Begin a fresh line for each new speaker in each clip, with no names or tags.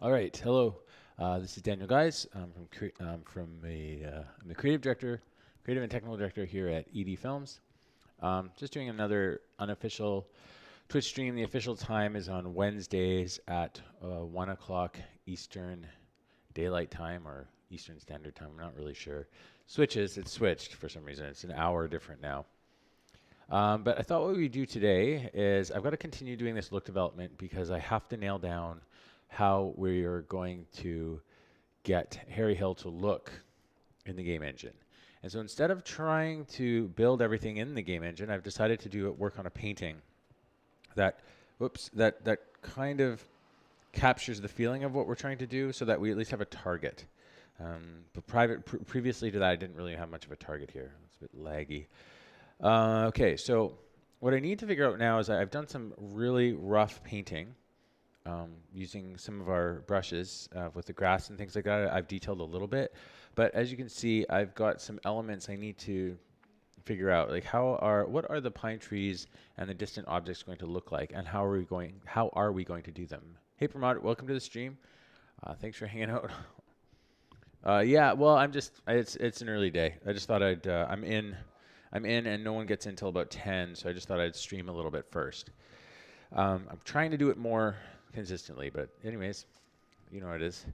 All right, hello. This is Daniel Guys. I'm the creative director, creative and technical director here at ED Films. Just doing another unofficial Twitch stream. The official time is on Wednesdays at 1 o'clock Eastern Daylight Time or Eastern Standard Time. I'm not really sure. It's switched for some reason. It's an hour different now. But I thought what we do today is I've got to continue doing this look development because I have to nail down how we are going to get Harry Hill to look in the game engine. And so instead of trying to build everything in the game engine, I've decided to work on a painting that, that kind of captures the feeling of what we're trying to do, so that we at least have a target. Previously to that, I didn't really have much of a target here. It's a bit laggy. Okay, so what I need to figure out now is I've done some really rough painting using some of our brushes with the grass and things like that. I've detailed a little bit, but as you can see, I've got some elements I need to figure out, like what are the pine trees and the distant objects going to look like, and how are we going to do them? Hey Pramod, welcome to the stream. Thanks for hanging out. Yeah, well, it's an early day. I just thought I'm in, and no one gets in until about 10, so I just thought I'd stream a little bit first. I'm trying to do it more consistently, but anyways, you know what it is.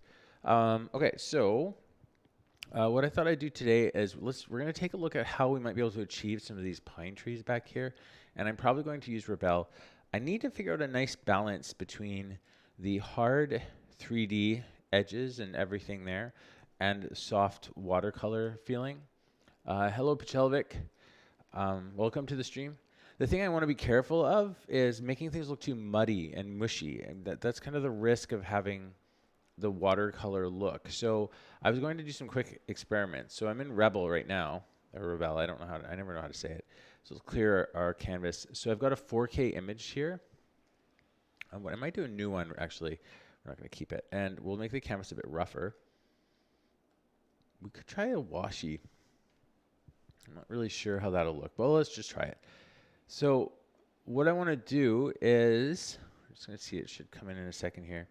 Okay, so what I thought I'd do today is we're going to take a look at how we might be able to achieve some of these pine trees back here, and I'm probably going to use Rebelle. I need to figure out a nice balance between the hard 3D edges and everything there and soft watercolor feeling. Hello, Pachelvik. Welcome to the stream. The thing I want to be careful of is making things look too muddy and mushy, and that's kind of the risk of having the watercolor look. So I was going to do some quick experiments. So I'm in Rebel right now, or Rebel. I never know how to say it. So let's clear our canvas. So I've got a 4K image here. What I might do a new one actually. We're not going to keep it, and we'll make the canvas a bit rougher. We could try a washi. I'm not really sure how that'll look, but let's just try it. So what I want to do is, I'm just going to see, it should come in a second here.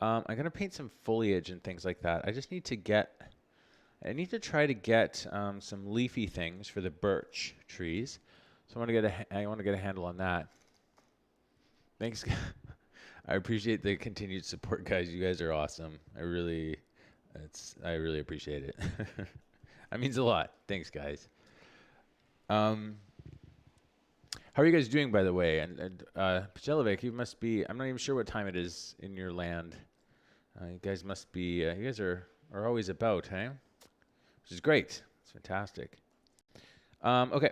I'm going to paint some foliage and things like that. I need to try to get some leafy things for the birch trees. So I want to get a handle on that. Thanks. I appreciate the continued support, guys. You guys are awesome. I really appreciate it. That means a lot. Thanks, guys. How are you guys doing, by the way? And Pajelevic, you must be, I'm not even sure what time it is in your land. You guys must be, you guys are always about, hey? Which is great. It's fantastic. Okay,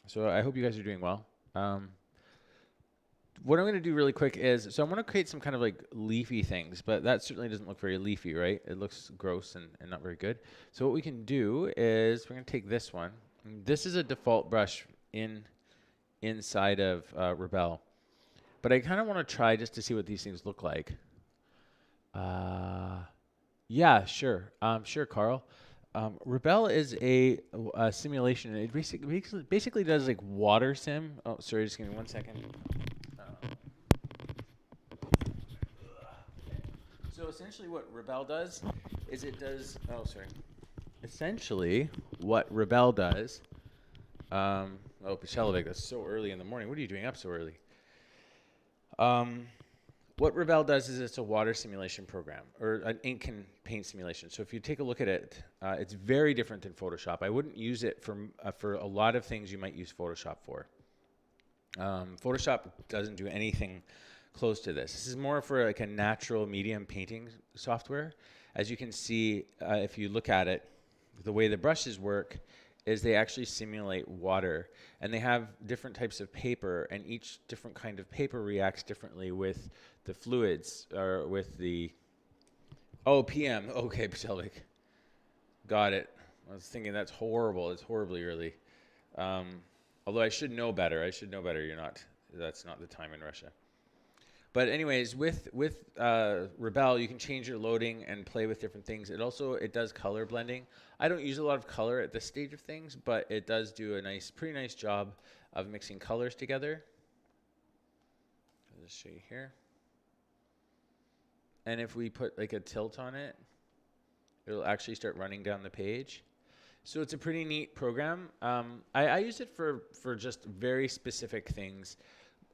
so I hope you guys are doing well. What I'm going to do really quick is, so I'm going to create some kind of like leafy things, but that certainly doesn't look very leafy, right? It looks gross and not very good. So what we can do is we're going to take this one. This is a default brush inside of Rebelle, but I kind of want to try just to see what these things look like. Yeah, sure. Sure, Carl. Rebelle is a simulation. It basically does like water sim. Oh, sorry, just give me 1 second. So essentially what Rebelle does is it does, oh, sorry. Essentially what Rebelle does, oh, Pachelevic, that's so early in the morning. What are you doing up so early? What Rebelle does is it's a water simulation program, or an ink and paint simulation. So if you take a look at it, it's very different than Photoshop. I wouldn't use it for a lot of things you might use Photoshop for. Photoshop doesn't do anything close to this. This is more for like a natural medium painting software. As you can see, if you look at it, the way the brushes work is they actually simulate water, and they have different types of paper, and each different kind of paper reacts differently with the fluids or with the PM. Okay, Patelik. Got it. I was thinking that's horrible. It's horribly early. Although I should know better. That's not the time in Russia. But anyways, with Rebelle, you can change your loading and play with different things. It does color blending. I don't use a lot of color at this stage of things, but it does do a pretty nice job of mixing colors together. I'll just show you here. And if we put like a tilt on it, it'll actually start running down the page. So it's a pretty neat program. I use it for just very specific things.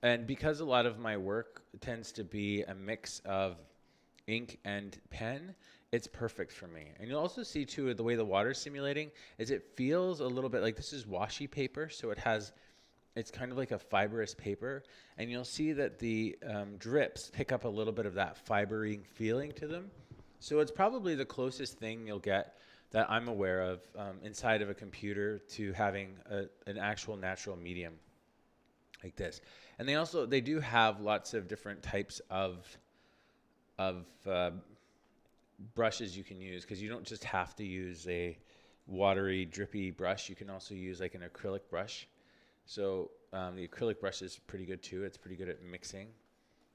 And because a lot of my work tends to be a mix of ink and pen, it's perfect for me. And you'll also see too, the way the water's simulating is it feels a little bit like this is washi paper. So it's kind of like a fibrous paper. And you'll see that the drips pick up a little bit of that fibrine feeling to them. So it's probably the closest thing you'll get that I'm aware of inside of a computer to having an actual natural medium like this. And they do have lots of different types of brushes you can use, because you don't just have to use a watery, drippy brush. You can also use like an acrylic brush. So the acrylic brush is pretty good too. It's pretty good at mixing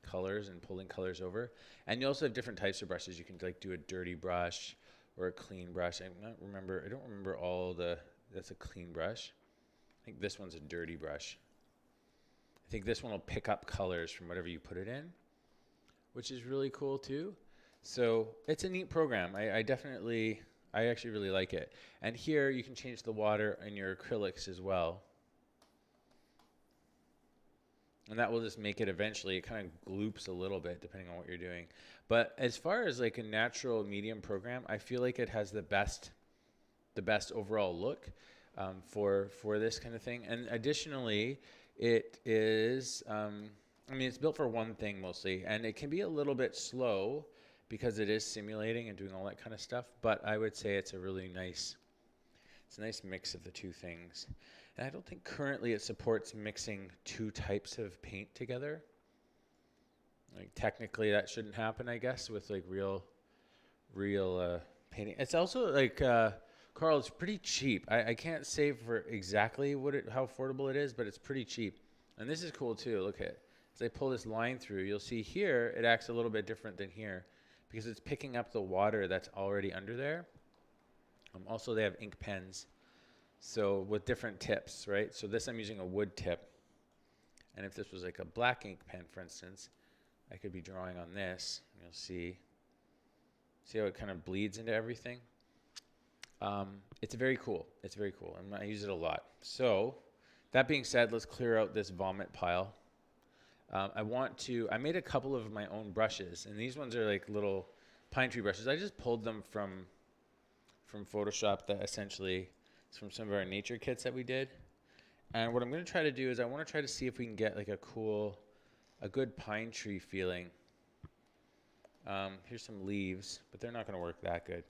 colors and pulling colors over. And you also have different types of brushes. You can like do a dirty brush or a clean brush. I don't remember that's a clean brush. I think this one's a dirty brush. I think this one will pick up colors from whatever you put it in, which is really cool too. So it's a neat program. I actually really like it. And here you can change the water in your acrylics as well. And that will just make it eventually, it kind of gloops a little bit depending on what you're doing. But as far as like a natural medium program, I feel like it has the best overall look for this kind of thing. And additionally, it is, it's built for one thing mostly, and it can be a little bit slow because it is simulating and doing all that kind of stuff. But I would say it's a nice mix of the two things. And I don't think currently it supports mixing two types of paint together. Like technically that shouldn't happen, I guess, with like real painting. It's also like, Carl, it's pretty cheap. I can't say for exactly how affordable it is, but it's pretty cheap. And this is cool too. Look at it. As I pull this line through, you'll see here it acts a little bit different than here because it's picking up the water that's already under there. Also, they have ink pens, so with different tips, right? So this, I'm using a wood tip. And if this was like a black ink pen, for instance, I could be drawing on this. You'll see how it kind of bleeds into everything. It's very cool. It's very cool. And I use it a lot. So that being said, let's clear out this vomit pile. I made a couple of my own brushes, and these ones are like little pine tree brushes. I just pulled them from Photoshop, that essentially is from some of our nature kits that we did. And what I'm going to try to do is I want to try to see if we can get like a good pine tree feeling. Here's some leaves, but they're not going to work that good.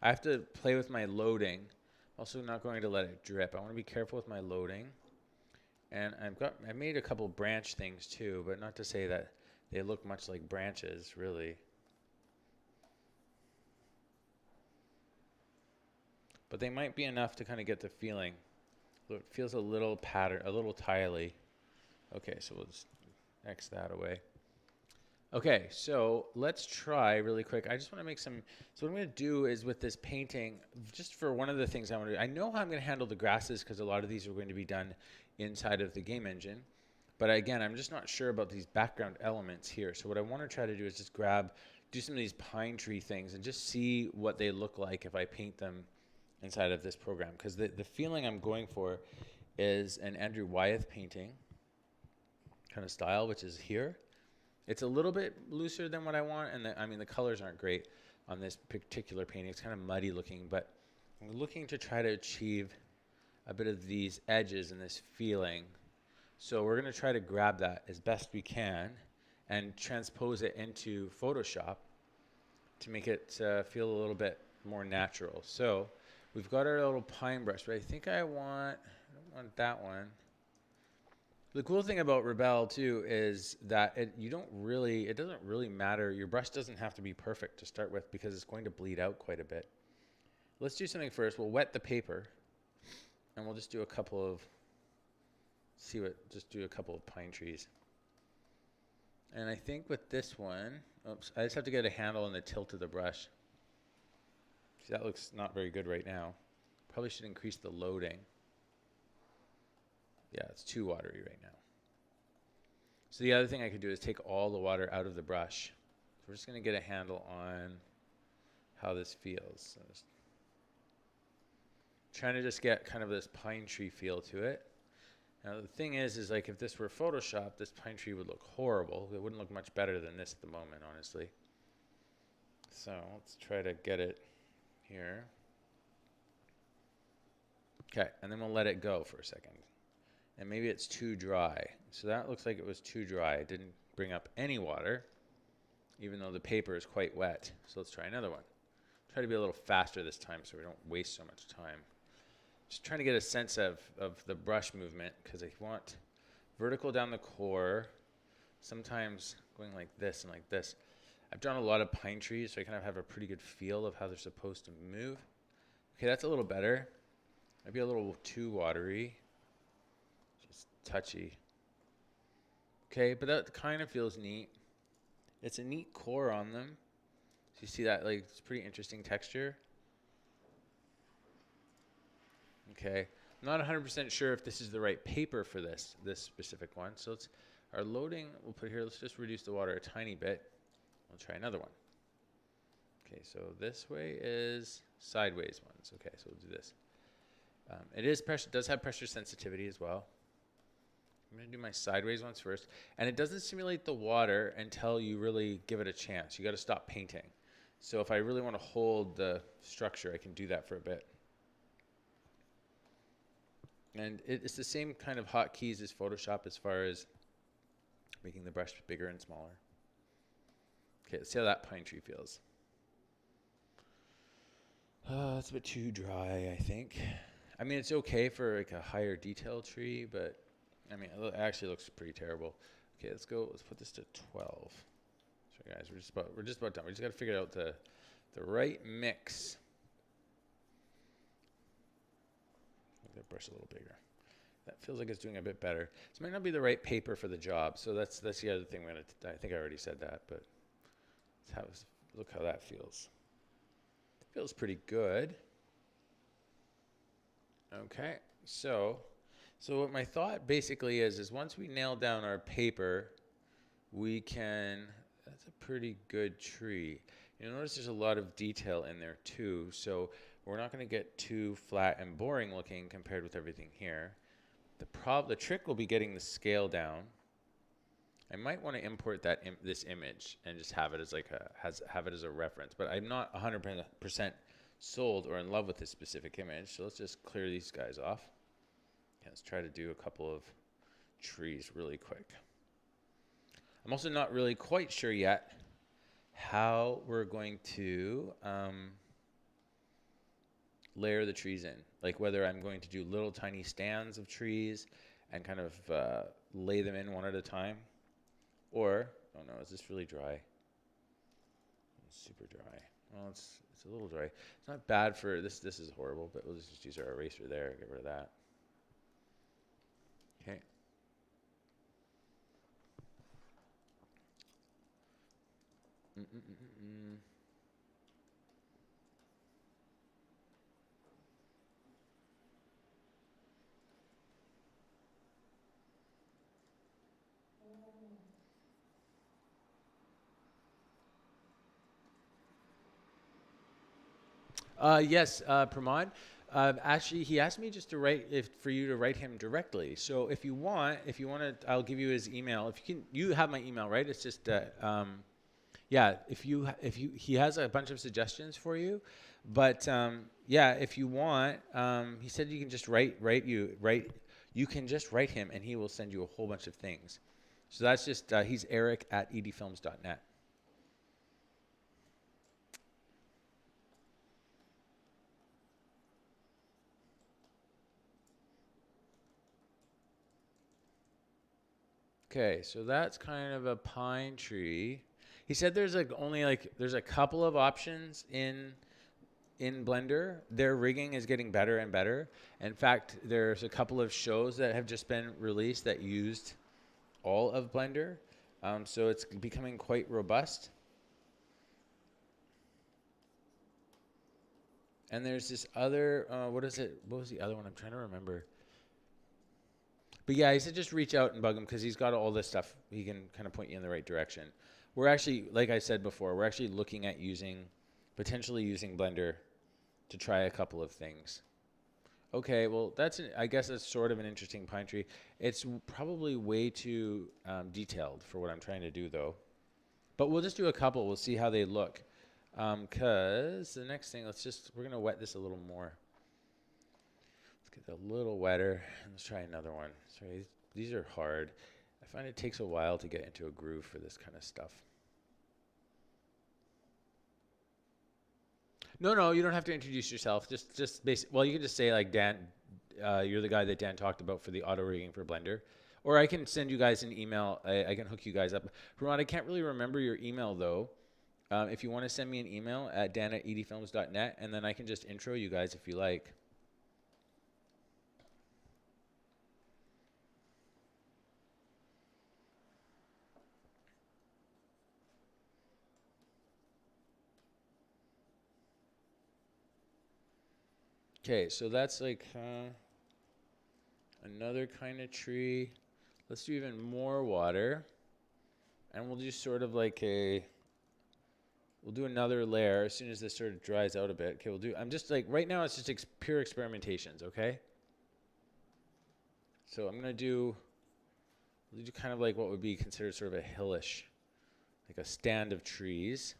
I have to play with my loading. Also not going to let it drip. I want to be careful with my loading. And I made a couple branch things too, but not to say that they look much like branches, really. But they might be enough to kind of get the feeling. It feels a little pattern, a little tiley. Okay, so we'll just X that away. Okay, so let's try really quick. I just want to make some, so what I'm going to do is with this painting, just for one of the things I want to do, I know how I'm going to handle the grasses because a lot of these are going to be done inside of the game engine. But again, I'm just not sure about these background elements here. So what I want to try to do is just do some of these pine tree things and just see what they look like if I paint them inside of this program. Because the feeling I'm going for is an Andrew Wyeth painting kind of style, which is here. It's a little bit looser than what I want, and the colors aren't great on this particular painting. It's kind of muddy looking, but I'm looking to try to achieve a bit of these edges and this feeling. So we're going to try to grab that as best we can and transpose it into Photoshop to make it feel a little bit more natural. So we've got our little pine brush, but I think I don't want that one. The cool thing about Rebelle too is that it doesn't really matter. Your brush doesn't have to be perfect to start with because it's going to bleed out quite a bit. Let's do something first. We'll wet the paper and we'll just do a couple of pine trees. And I think with this one, I just have to get a handle on the tilt of the brush. See, that looks not very good right now. Probably should increase the loading. Yeah, it's too watery right now. So the other thing I could do is take all the water out of the brush. we're just going to get a handle on how this feels. So just trying to just get kind of this pine tree feel to it. Now the thing is like if this were Photoshop, this pine tree would look horrible. It wouldn't look much better than this at the moment, honestly. So let's try to get it here. Okay, and then we'll let it go for a second. And maybe it's too dry. So that looks like it was too dry. It didn't bring up any water, even though the paper is quite wet. So let's try another one. Try to be a little faster this time so we don't waste so much time. Just trying to get a sense of the brush movement, because I want vertical down the core, sometimes going like this and like this. I've drawn a lot of pine trees, so I kind of have a pretty good feel of how they're supposed to move. Okay, that's a little better. Maybe a little too watery. Just touchy. Okay, but that kind of feels neat. It's a neat core on them. So you see that, like, it's pretty interesting texture. Okay, I'm not 100% sure if this is the right paper for this specific one. So let's, our loading, we'll put here, let's just reduce the water a tiny bit. We'll try another one. Okay, so this way is sideways ones. Okay, so we'll do this. It is pressure, does have pressure sensitivity as well. I'm going to do my sideways ones first. And it doesn't simulate the water until you really give it a chance. You got to stop painting. So if I really want to hold the structure, I can do that for a bit. And it's the same kind of hotkeys as Photoshop as far as making the brush bigger and smaller. Okay, let's see how that pine tree feels. It's a bit too dry, I think. I mean, it's okay for like a higher detail tree, but I mean, it actually looks pretty terrible. Okay, let's go. Let's put this to 12. So guys, we're just about done. We just got to figure out the right mix. Make that brush a little bigger. That feels like it's doing a bit better. This might not be the right paper for the job. So that's the other thing I think I already said that, but look how that feels. It feels pretty good. Okay, so what my thought basically is once we nail down our paper, we can, that's a pretty good tree. You'll notice there's a lot of detail in there too, so we're not going to get too flat and boring looking compared with everything here. The trick will be getting the scale down. I might want to import this image and just have it as like have it as a reference, but I'm not 100% sold or in love with this specific image. So let's just clear these guys off. Okay, let's try to do a couple of trees really quick. I'm also not really quite sure yet how we're going to layer the trees in. Like whether I'm going to do little tiny stands of trees and kind of lay them in one at a time. Or, oh no, is this really dry? It's super dry. Well, it's a little dry. It's not bad for this. This is horrible, but we'll just use our eraser there. Get rid of that. Okay. Yes, Pramod. Actually, he asked me just to for you to write him directly. So if you want to, I'll give you his email. If you can, you have my email, right? It's just, yeah. He has a bunch of suggestions for you, but yeah, if you want, he said you can just you can just write him, and he will send you a whole bunch of things. So that's just he's eric@edfilms.net. Okay, so that's kind of a pine tree. He said there's there's a couple of options in Blender. Their rigging is getting better and better. In fact, there's a couple of shows that have just been released that used all of Blender. So it's becoming quite robust. And there's this other, what is it? What was the other one? I'm trying to remember. But yeah, he said just reach out and bug him because he's got all this stuff. He can kind of point you in the right direction. we're actually, like I said before, we're actually looking at potentially using Blender to try a couple of things. Okay, well, I guess that's sort of an interesting pine tree. It's probably way too detailed for what I'm trying to do, though. But we'll just do a couple. We'll see how they look. Because the next thing, we're going to wet this a little more. Let's get it a little wetter. And let's try another one. Sorry, these are hard. I find it takes a while to get into a groove for this kind of stuff. No, you don't have to introduce yourself. Just basic. Well, you can just say like Dan, you're the guy that Dan talked about for the auto rigging for Blender, or I can send you guys an email. I can hook you guys up. Ron, I can't really remember your email though. If you want to send me an email at dan@edfilms.net, and then I can just intro you guys if you like. Okay, so that's like another kind of tree. Let's do even more water. And we'll do sort of like we'll do another layer as soon as this sort of dries out a bit. Okay, I'm just like, right now it's just pure experimentations, okay? So we'll do kind of like what would be considered sort of a hillish, like a stand of trees.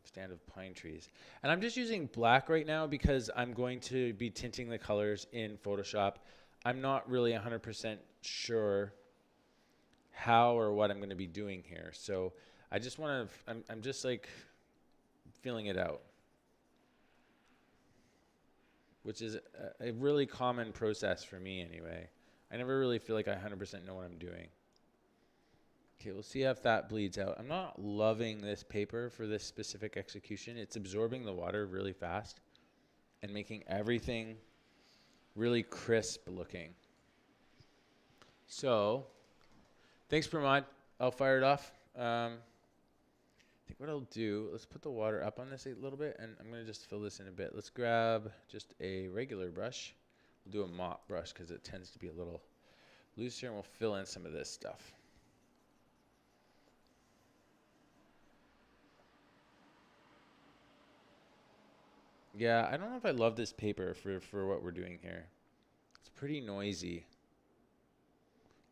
Stand of pine trees. And I'm just using black right now because I'm going to be tinting the colors in Photoshop. I'm not really 100% sure how or what I'm going to be doing here. So I just want to, I'm just like feeling it out, which is a really common process for me anyway. I never really feel like I 100% know what I'm doing. Okay, we'll see if that bleeds out. I'm not loving this paper for this specific execution. It's absorbing the water really fast and making everything really crisp looking. So, thanks, Pramod. I'll fire it off. I think what I'll do, let's put the water up on this a little bit, and I'm going to just fill this in a bit. Let's grab just a regular brush. We'll do a mop brush because it tends to be a little looser, and we'll fill in some of this stuff. Yeah, I don't know if I love this paper for what we're doing here. It's pretty noisy.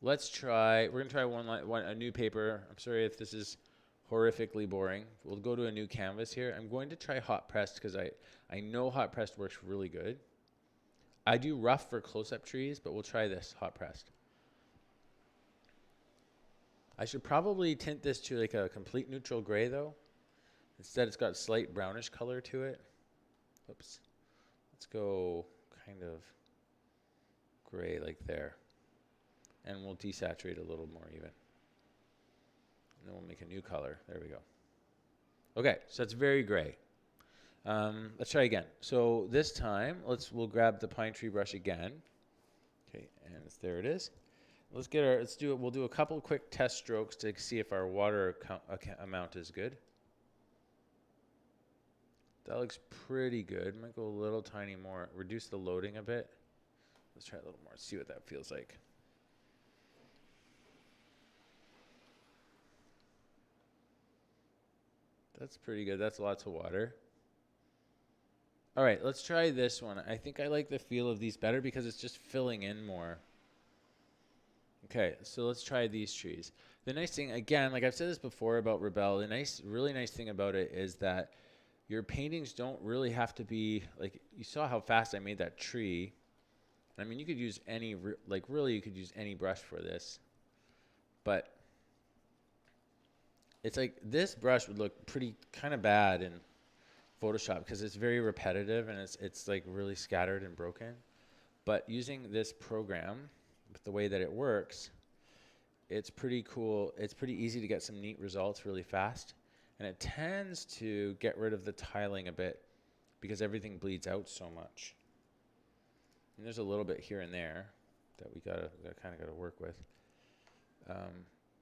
We're going to try a new paper. I'm sorry if this is horrifically boring. We'll go to a new canvas here. I'm going to try hot pressed because I know hot pressed works really good. I do rough for close-up trees, but we'll try this hot pressed. I should probably tint this to like a complete neutral gray though. Instead, it's got a slight brownish color to it. Oops. Let's go kind of gray like there. And we'll desaturate a little more even. And then we'll make a new color. There we go. Okay, so it's very gray. Let's try again. So this time, we'll grab the pine tree brush again. Okay, and there it is. We'll do a couple quick test strokes to see if our water amount is good. That looks pretty good. Might go a little tiny more. Reduce the loading a bit. Let's try a little more. See what that feels like. That's pretty good. That's lots of water. All right, let's try this one. I think I like the feel of these better because it's just filling in more. Okay, so let's try these trees. The nice thing, again, like I've said this before about Rebelle, the really nice thing about it is that your paintings don't really have to be, like, you saw how fast I made that tree. I mean, you could use really you could use any brush for this. But it's like this brush would look pretty kind of bad in Photoshop because it's very repetitive and it's like really scattered and broken. But using this program, with the way that it works, it's pretty cool. It's pretty easy to get some neat results really fast. And it tends to get rid of the tiling a bit because everything bleeds out so much. And there's a little bit here and there that we kind of gotta work with.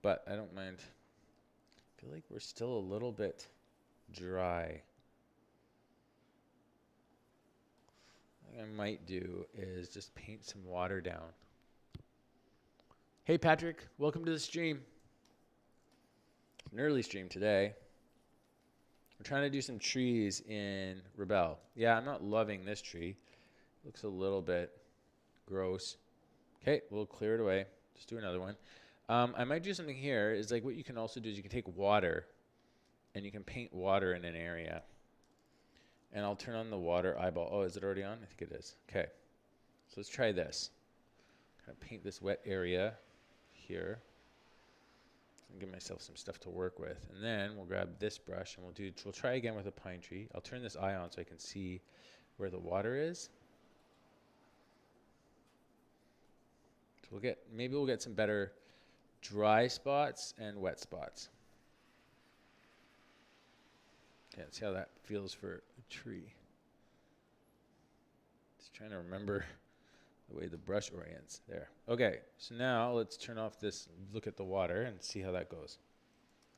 But I don't mind. I feel like we're still a little bit dry. What I might do is just paint some water down. Hey Patrick, welcome to the stream. an early stream today. We're trying to do some trees in Rebelle. Yeah, I'm not loving this tree. Looks a little bit gross. Okay, we'll clear it away. Just do another one. I might do something here. Is like what you can also do is you can take water and you can paint water in an area. And I'll turn on the water eyeball. Oh, is it already on? I think it is. Okay. So let's try this. Kind of paint this wet area here. And give myself some stuff to work with. And then we'll grab this brush and we'll try again with a pine tree. I'll turn this eye on so I can see where the water is. So maybe we'll get some better dry spots and wet spots. Okay, let's see how that feels for a tree. Just trying to remember the way the brush orients there. Okay, so now let's turn off this, look at the water and see how that goes.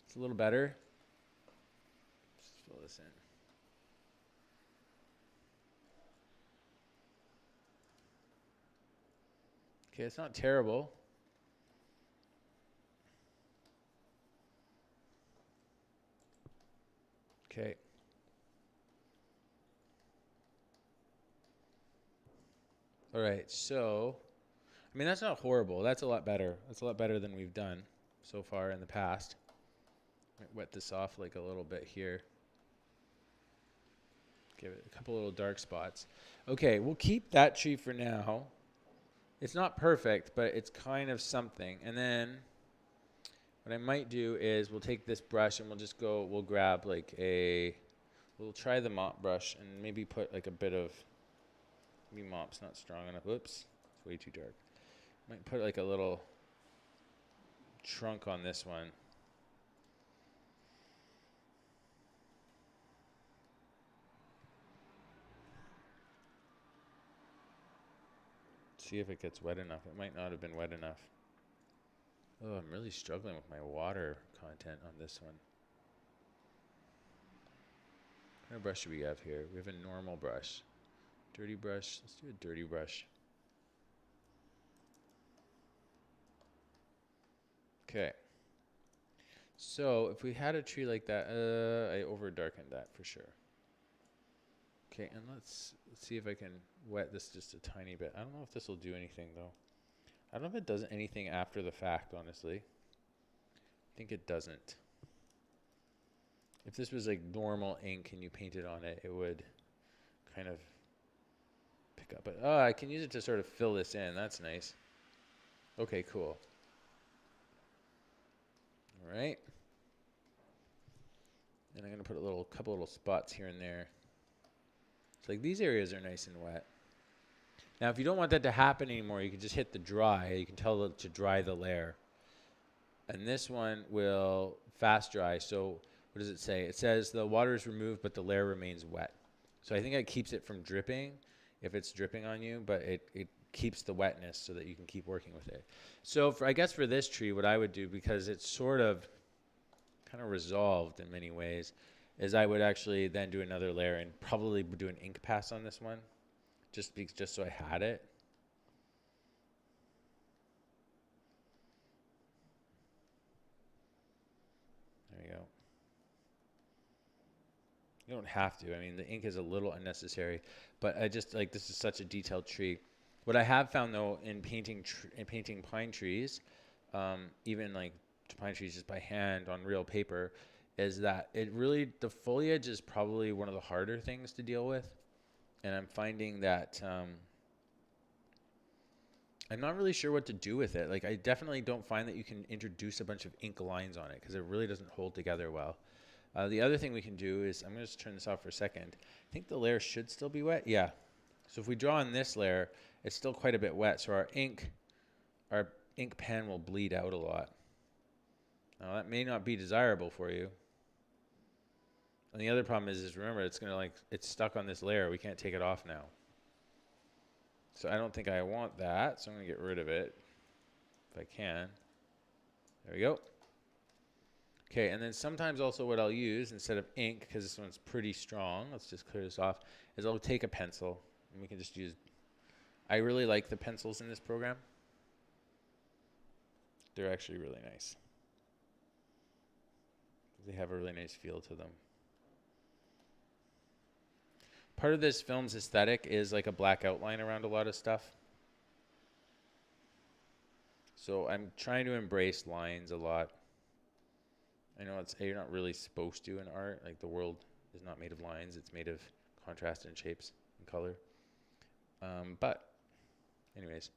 It's a little better. Just fill this in. Okay, it's not terrible. Okay. All right, so, I mean, that's not horrible. That's a lot better. That's a lot better than we've done so far in the past. Might wet this off like a little bit here. Give it a couple little dark spots. Okay, we'll keep that tree for now. It's not perfect, but it's kind of something. And then what I might do is we'll take this brush and we'll grab like we'll try the mop brush and maybe put like a bit of, maybe mop's not strong enough. Oops, it's way too dark. Might put like a little trunk on this one. See if it gets wet enough. It might not have been wet enough. Oh, I'm really struggling with my water content on this one. What kind of brush do we have here? We have a normal brush. Dirty brush. Let's do a dirty brush. Okay. So if we had a tree like that, I over darkened that for sure. Okay, and let's see if I can wet this just a tiny bit. I don't know if this will do anything though. I don't know if it does anything after the fact, honestly. I think it doesn't. If this was like normal ink and you painted on it, it would kind of pick up. But I can use it to sort of fill this in. That's nice. Okay, cool. All right. And I'm going to put a couple little spots here and there. So like these areas are nice and wet. Now, if you don't want that to happen anymore, you can just hit the dry. You can tell it to dry the layer. And this one will fast dry. So what does it say? It says the water is removed, but the layer remains wet. So I think it keeps it from dripping if it's dripping on you, but it keeps the wetness so that you can keep working with it. So I guess for this tree, what I would do, because it's sort of kind of resolved in many ways, is I would actually then do another layer and probably do an ink pass on this one. Just so I had it. There you go. You don't have to. I mean, the ink is a little unnecessary, but I just like this is such a detailed tree. What I have found though in painting pine trees, even like pine trees just by hand on real paper, is that the foliage is probably one of the harder things to deal with, and I'm finding that. I'm not really sure what to do with it. Like, I definitely don't find that you can introduce a bunch of ink lines on it because it really doesn't hold together well. The other thing we can do is, I'm going to just turn this off for a second. I think the layer should still be wet. Yeah. So if we draw on this layer, it's still quite a bit wet. So our ink pen will bleed out a lot. Now, that may not be desirable for you. And the other problem is remember, it's stuck on this layer. We can't take it off now. So I don't think I want that, so I'm going to get rid of it if I can. There we go. Okay, and then sometimes also what I'll use instead of ink, because this one's pretty strong, let's just clear this off, is I'll take a pencil, and we can just use, I really like the pencils in this program. They're actually really nice. They have a really nice feel to them. Part of this film's aesthetic is like a black outline around a lot of stuff. So I'm trying to embrace lines a lot. I know you're not really supposed to in art. Like the world is not made of lines. It's made of contrast and shapes and color. But anyways,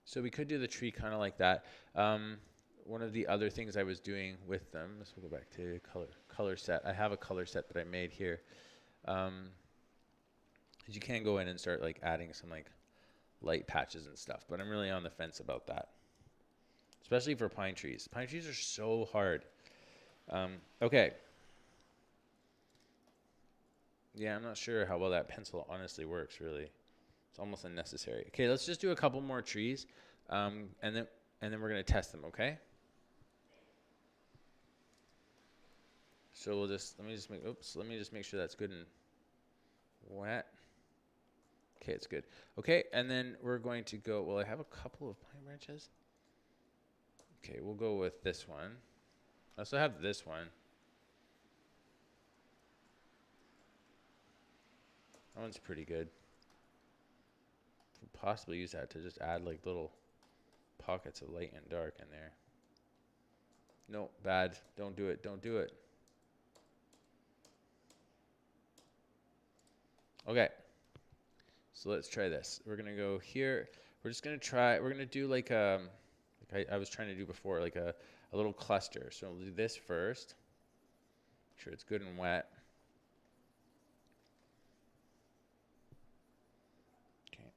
so we could do the tree kind of like that. One of the other things I was doing with them, let's go back to color set. I have a color set that I made here. You can go in and start like adding some like light patches and stuff, but I'm really on the fence about that, especially for pine trees. Pine trees are so hard. Okay. Yeah, I'm not sure how well that pencil honestly works, really. It's almost unnecessary. Okay, let's just do a couple more trees, and then we're gonna test them. Okay. So let me just make sure that's good and wet. Okay, it's good. Okay, and then we're going to go. Well, I have a couple of pine branches. Okay, we'll go with this one. I also have this one. That one's pretty good. Could possibly use that to just add like little pockets of light and dark in there. No, bad. Don't do it. Don't do it. Okay. So let's try this. We're going to go here. We're just going to try, we're going to do like I was trying to do before, like a little cluster. So we'll do this first. Make sure it's good and wet. Okay.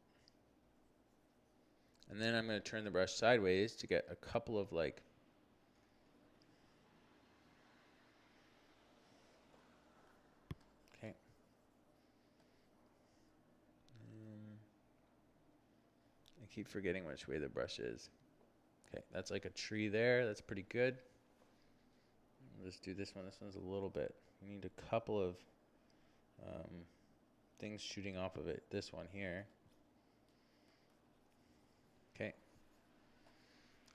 And then I'm going to turn the brush sideways to get a couple of like keep forgetting which way the brush is. Okay, that's like a tree there. That's pretty good. Let's do this one. This one's a little bit. We need a couple of things shooting off of it. This one here. Okay.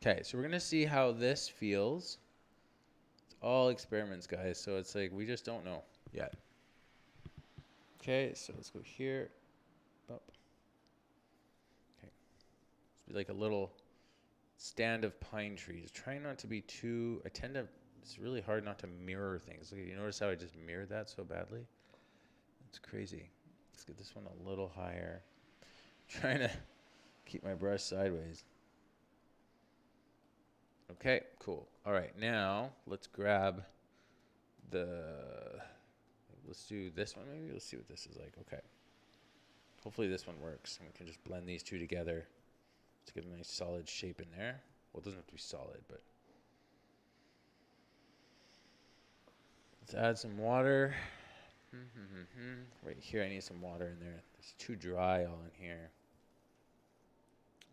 Okay, so we're going to see how this feels. It's all experiments, guys. So it's like we just don't know yet. Okay, so let's go here. Up. Like a little stand of pine trees. Try not to be too, it's really hard not to mirror things. Like, you notice how I just mirrored that so badly? It's crazy. Let's get this one a little higher. I'm trying to keep my brush sideways. Okay, cool. All right, now let's grab let's do this one maybe. Let's see what this is like. Okay. Hopefully this one works. And we can just blend these two together to get a nice solid shape in there. Well, it doesn't have to be solid, but let's add some water. Right here, I need some water in there. It's too dry all in here.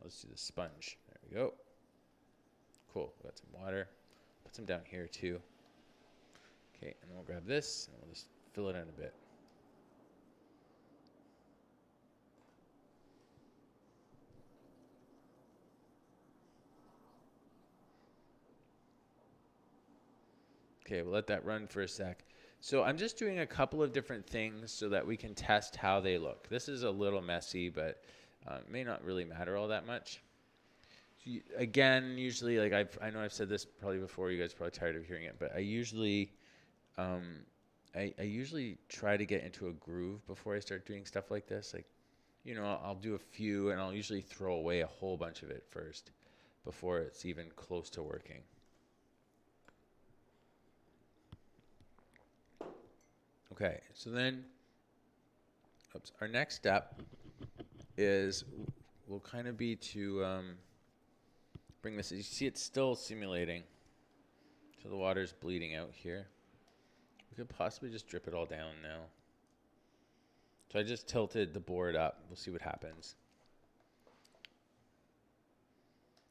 Let's do the sponge. There we go. Cool. We got some water. Put some down here too. Okay, and then we'll grab this and we'll just fill it in a bit. Okay, we'll let that run for a sec. So I'm just doing a couple of different things so that we can test how they look. This is a little messy, but it may not really matter all that much. So again, usually, like I know I've said this probably before. You guys are probably tired of hearing it, but I usually try to get into a groove before I start doing stuff like this. Like, you know, I'll do a few, and I'll usually throw away a whole bunch of it first before it's even close to working. Okay, so then, our next step is will kind of be to bring this. You see, it's still simulating, so the water's bleeding out here. We could possibly just drip it all down now. So I just tilted the board up. We'll see what happens.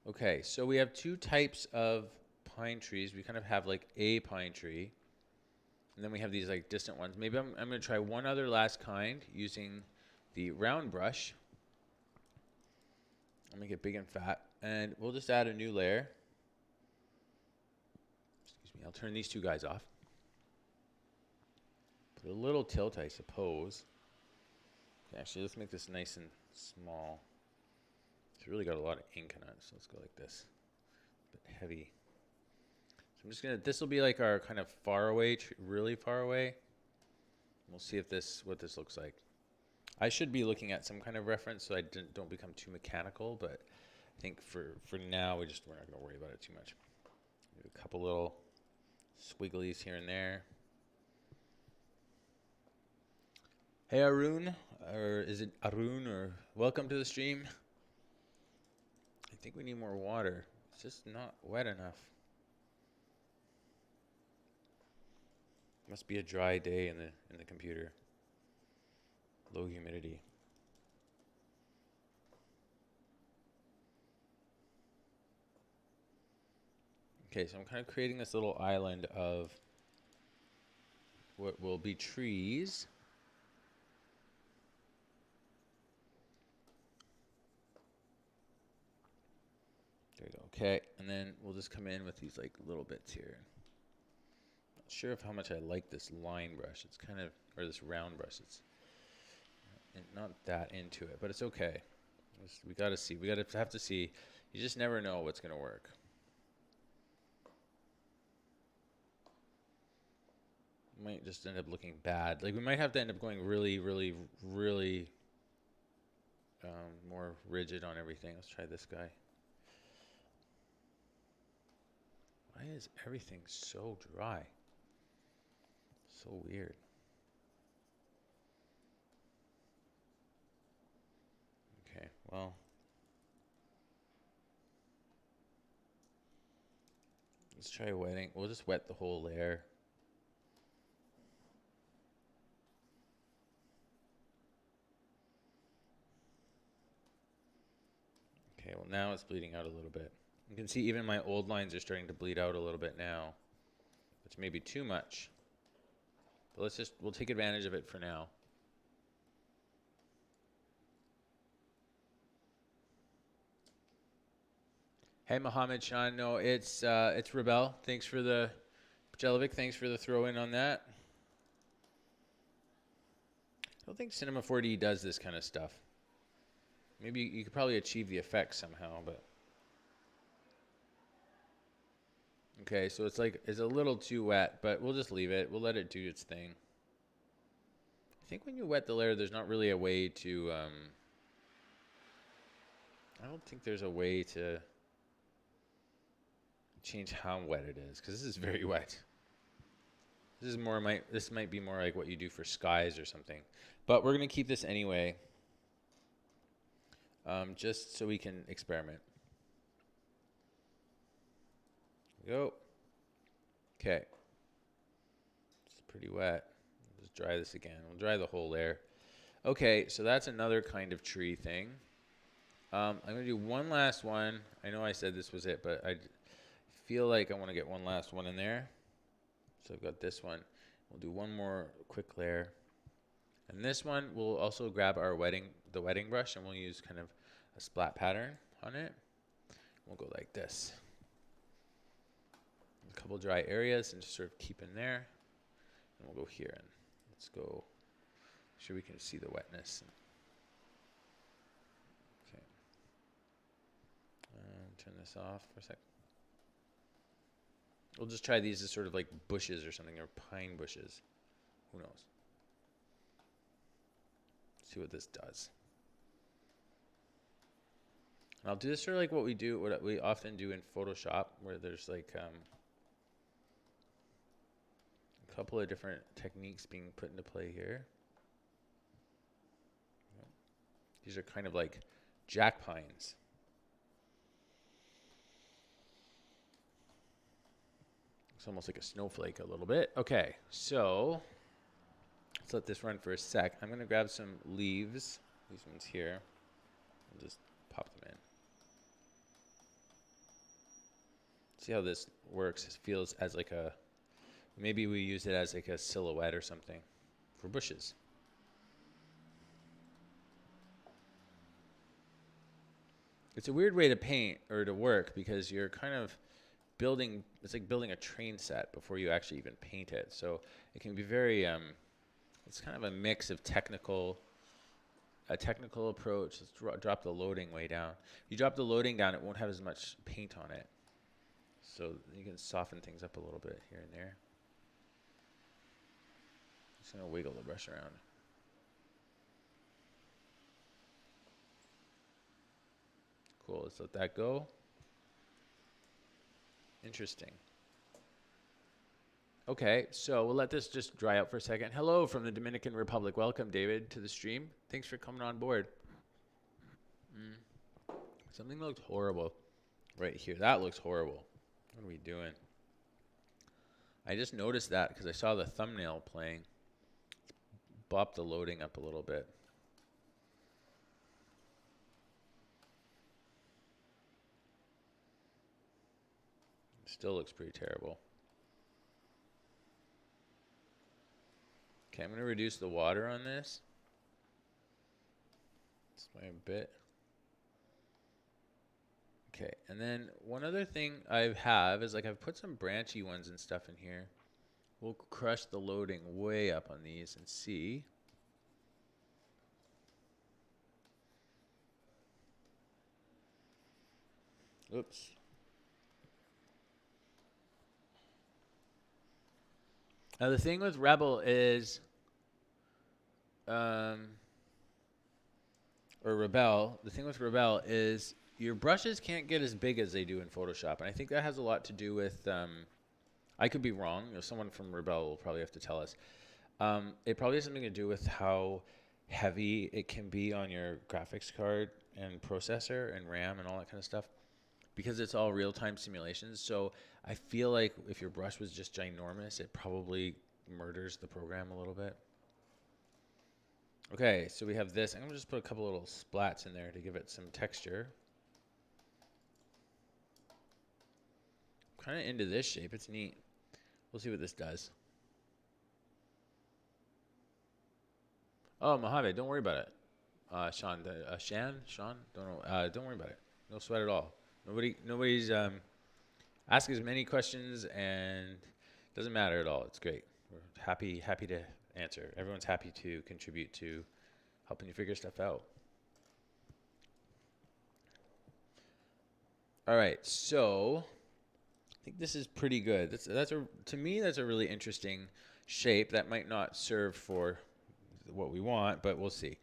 Okay, so we have two types of pine trees. We kind of have like a pine tree. And then we have these like distant ones. Maybe I'm going to try one other last kind using the round brush. I'll make it big and fat. And we'll just add a new layer. Excuse me. I'll turn these two guys off. A little tilt, I suppose. Actually, let's make this nice and small. It's really got a lot of ink in it, so let's go like this. A bit heavy. So I'm just gonna, this will be like our kind of far away, really far away. We'll see if what this looks like. I should be looking at some kind of reference so I don't become too mechanical, but I think for now, we're not gonna worry about it too much. Do a couple little squigglies here and there. Hey Arun, or is it Arun, or welcome to the stream. I think we need more water. It's just not wet enough. Must be a dry day in the computer. Low humidity. Okay, so I'm kind of creating this little island of what will be trees. There we go. Okay, and then we'll just come in with these like little bits here. Not sure of how much I like this line brush. It's kind of, or this round brush. It's not that into it, but it's okay. We gotta see. We gotta have to see. You just never know what's gonna work. Might just end up looking bad. Like we might have to end up going really, really, really more rigid on everything. Let's try this guy. Why is everything so dry? So weird. Okay, well. Let's try wetting. We'll just wet the whole layer. Okay, well now it's bleeding out a little bit. You can see even my old lines are starting to bleed out a little bit now, which may be too much. But we'll take advantage of it for now. Hey, Mohammed Shan. No, it's Rebel. Thanks for the, Jelovic, thanks for the throw in on that. I don't think Cinema 4D does this kind of stuff. Maybe you could probably achieve the effect somehow, but. Okay, so it's a little too wet, but we'll just leave it. We'll let it do its thing. I think when you wet the layer, there's not really a way to, I don't think there's a way to change how wet it is, because this is very wet. This might be more like what you do for skies or something. But we're going to keep this anyway, just so we can experiment. Go. Okay. It's pretty wet. Just dry this again. We'll dry the whole layer. Okay, so that's another kind of tree thing. I'm going to do one last one. I know I said this was it, but I feel like I want to get one last one in there. So I've got this one. We'll do one more quick layer. And this one, we'll also grab the wetting brush, and we'll use kind of a splat pattern on it. We'll go like this. A couple dry areas and just sort of keep in there. And we'll go here and let's go. Sure we can see the wetness. Okay. Turn this off for a sec. We'll just try these as sort of like bushes or something, or pine bushes. Who knows? See what this does. And I'll do this sort of like what we often do in Photoshop, where there's like a couple of different techniques being put into play here. These are kind of like jack pines. It's almost like a snowflake a little bit. Okay, so let's let this run for a sec. I'm going to grab some leaves. These ones here. I'll just pop them in. See how this works. It feels as like maybe we use it as like a silhouette or something for bushes. It's a weird way to paint or to work, because you're kind of it's like building a train set before you actually even paint it. So it can be very it's kind of a mix of a technical approach. Let's drop the loading way down. If you drop the loading down, it won't have as much paint on it. So you can soften things up a little bit here and there. Just gonna wiggle the brush around. Cool, let's let that go. Interesting. Okay, so we'll let this just dry out for a second. Hello from the Dominican Republic. Welcome, David, to the stream. Thanks for coming on board. Something looks horrible right here. That looks horrible. What are we doing? I just noticed that because I saw the thumbnail playing. Bop the loading up a little bit. Still looks pretty terrible. Okay, I'm going to reduce the water on this. Just by a bit. Okay, and then one other thing I have is like I've put some branchy ones and stuff in here. We'll crush the loading way up on these and see. Oops. Now the thing with Rebel is, or Rebel, the thing with Rebel is your brushes can't get as big as they do in Photoshop. And I think that has a lot to do with, I could be wrong. You know, someone from Rebel will probably have to tell us. It probably has something to do with how heavy it can be on your graphics card and processor and RAM and all that kind of stuff, because it's all real-time simulations. So I feel like if your brush was just ginormous, it probably murders the program a little bit. Okay, so we have this. I'm going to just put a couple little splats in there to give it some texture. Kind of into this shape. It's neat. We'll see what this does. Oh, Mojave, don't worry about it. Sean, Sean, don't know. Don't worry about it. No sweat at all. Nobody's ask as many questions, and doesn't matter at all. It's great. We're happy to answer. Everyone's happy to contribute to helping you figure stuff out. All right, so I think this is pretty good. To me, that's a really interesting shape that might not serve for what we want, but we'll see.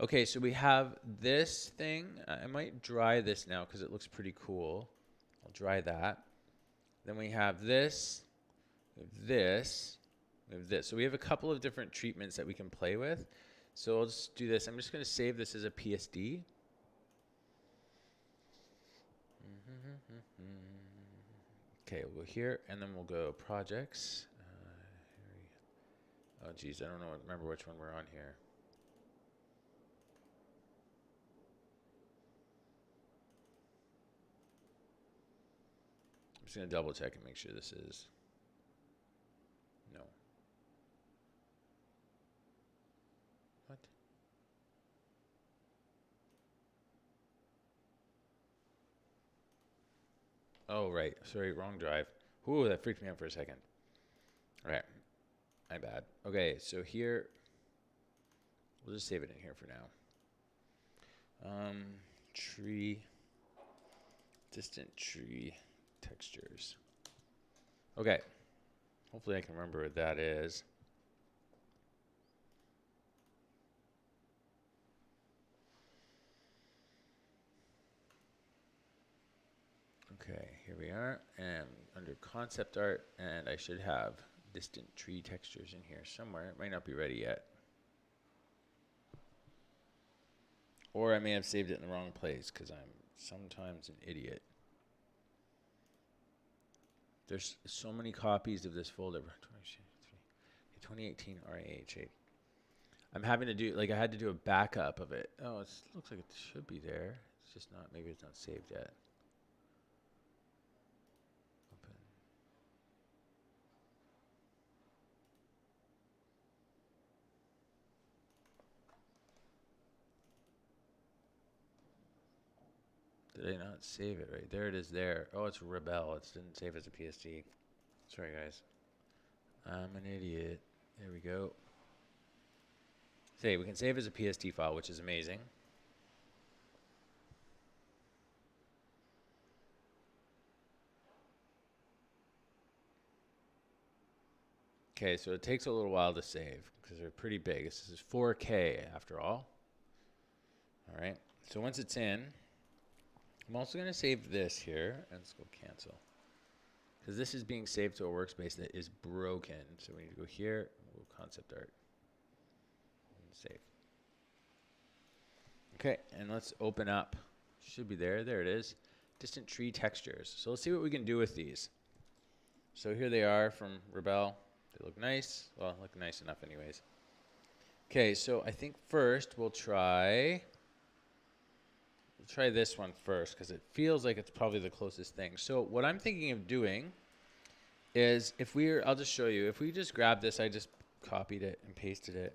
Okay, so we have this thing. I might dry this now because it looks pretty cool. I'll dry that. Then we have this, we have this, we have this. So we have a couple of different treatments that we can play with. So I'll just do this. I'm just going to save this as a PSD. Okay, we'll go here, and then we'll go projects. Oh, geez, I don't remember which one we're on here. I'm just going to double check and make sure this is. No. What? Oh, right. Sorry, wrong drive. Ooh, that freaked me out for a second. All right. My bad. Okay, so here, we'll just save it in here for now. Tree, distant tree textures. Okay. Hopefully I can remember what that is. Okay, here we are, and under concept art, and I should have distant tree textures in here somewhere. It might not be ready yet. Or I may have saved it in the wrong place because I'm sometimes an idiot. There's so many copies of this folder. 2018 RAH8. I'm having to do, like, I had to do a backup of it. Oh, it looks like it should be there. It's just not, maybe it's not saved yet. Open. Did I not save it right? There it is there. Oh, it's Rebel. It didn't save as a PSD. Sorry, guys. I'm an idiot. There we go. Say we can save as a PST file, which is amazing. Okay, so it takes a little while to save because they're pretty big. This is 4K after all. All right, so once it's in, I'm also going to save this here, and let's go cancel. Because this is being saved to a workspace that is broken. So we need to go here, we'll concept art, and save. Okay, and let's open up. Should be there. There it is. Distant tree textures. So let's see what we can do with these. So here they are from Rebelle. They look nice. Well, look nice enough anyways. Okay, so I think first we'll try this one first because it feels like it's probably the closest thing. So what I'm thinking of doing is I'll just show you. If we just grab this, I just copied it and pasted it.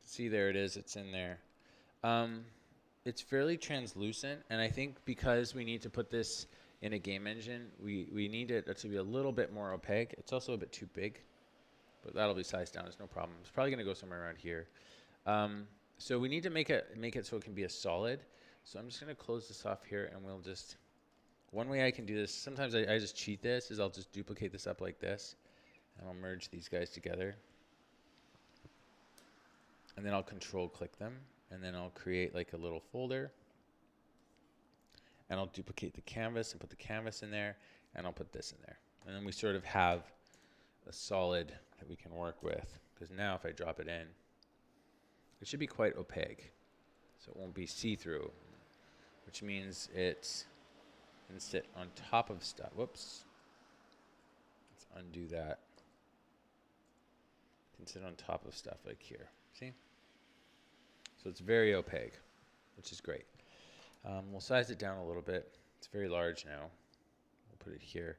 See, there it is. It's in there. It's fairly translucent, and I think because we need to put this in a game engine, we need it to be a little bit more opaque. It's also a bit too big, but that'll be sized down. It's no problem. It's probably going to go somewhere around here. So we need to make it so it can be a solid. So I'm just going to close this off here, and we'll just... One way I can do this, sometimes I just cheat this, is I'll just duplicate this up like this, and I'll merge these guys together. And then I'll control-click them, and then I'll create like a little folder. And I'll duplicate the canvas and put the canvas in there, and I'll put this in there. And then we sort of have a solid that we can work with. Because now if I drop it in, it should be quite opaque. So it won't be see-through, which means it can sit on top of stuff. Whoops. Let's undo that. It can sit on top of stuff like here. See? So it's very opaque, which is great. We'll size it down a little bit. It's very large now. We'll put it here.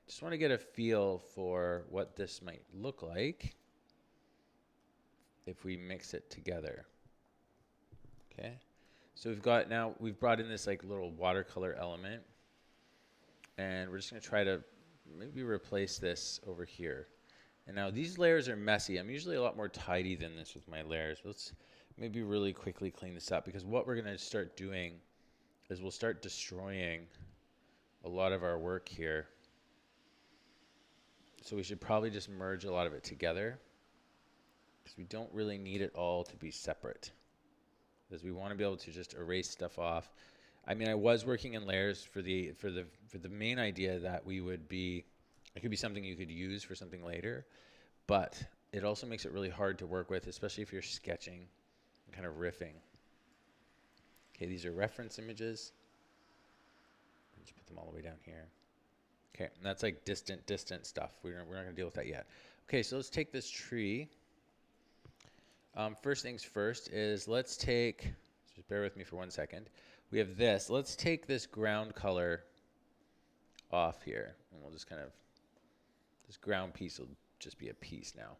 Just want to get a feel for what this might look like if we mix it together. Okay. So we've brought in this like little watercolor element, and we're just going to try to maybe replace this over here. And now these layers are messy. I'm usually a lot more tidy than this with my layers. Let's maybe really quickly clean this up, because what we're going to start doing is we'll start destroying a lot of our work here. So we should probably just merge a lot of it together, because we don't really need it all to be separate, because we want to be able to just erase stuff off. I mean, I was working in layers for the main idea that it could be something you could use for something later, but it also makes it really hard to work with, especially if you're sketching and kind of riffing. Okay, these are reference images. Just put them all the way down here. Okay, and that's like distant stuff. We're not going to deal with that yet. Okay, so let's take this tree. First things first is just bear with me for 1 second. We have this. Let's take this ground color off here, and we'll just this ground piece will just be a piece now.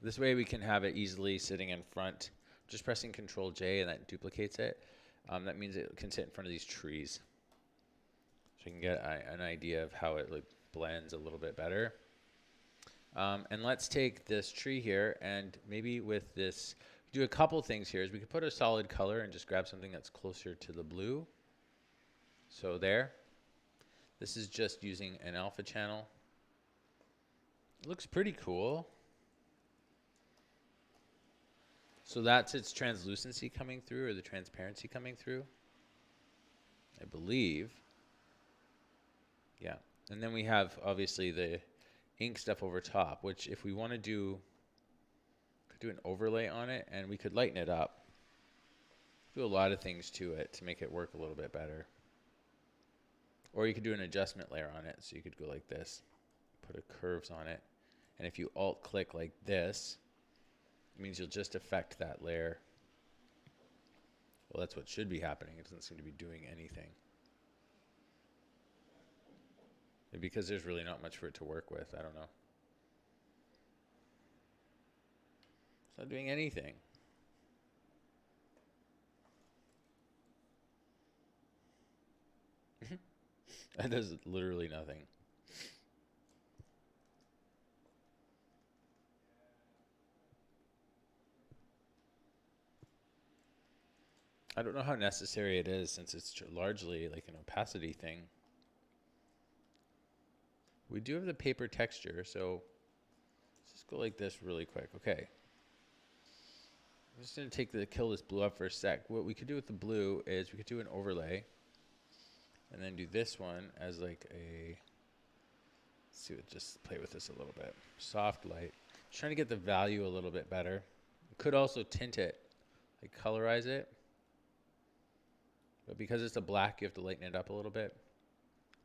This way we can have it easily sitting in front. Just pressing Control J, and that duplicates it. That means it can sit in front of these trees. So you can get an idea of how it blends a little bit better. And let's take this tree here, and maybe with this, do a couple things here. Is we could put a solid color and just grab something that's closer to the blue. So there. This is just using an alpha channel. It looks pretty cool. So that's its translucency coming through, or the transparency coming through, I believe. Yeah. And then we have, obviously, the ink stuff over top, which if we want to could do an overlay on it, and we could lighten it up. Do a lot of things to it to make it work a little bit better. Or you could do an adjustment layer on it, so you could go like this, put a curves on it. And if you alt-click like this, it means you'll just affect that layer. Well, that's what should be happening. It doesn't seem to be doing anything. Maybe because there's really not much for it to work with. I don't know. It's not doing anything. That does literally nothing. I don't know how necessary it is since it's largely like an opacity thing. We do have the paper texture, so let's just go like this really quick. Okay. I'm just going to kill this blue up for a sec. What we could do with the blue is we could do an overlay and then do this one as like a, let's see, just play with this a little bit. Soft light. Just trying to get the value a little bit better. Could also tint it, like colorize it. But because it's a black, you have to lighten it up a little bit.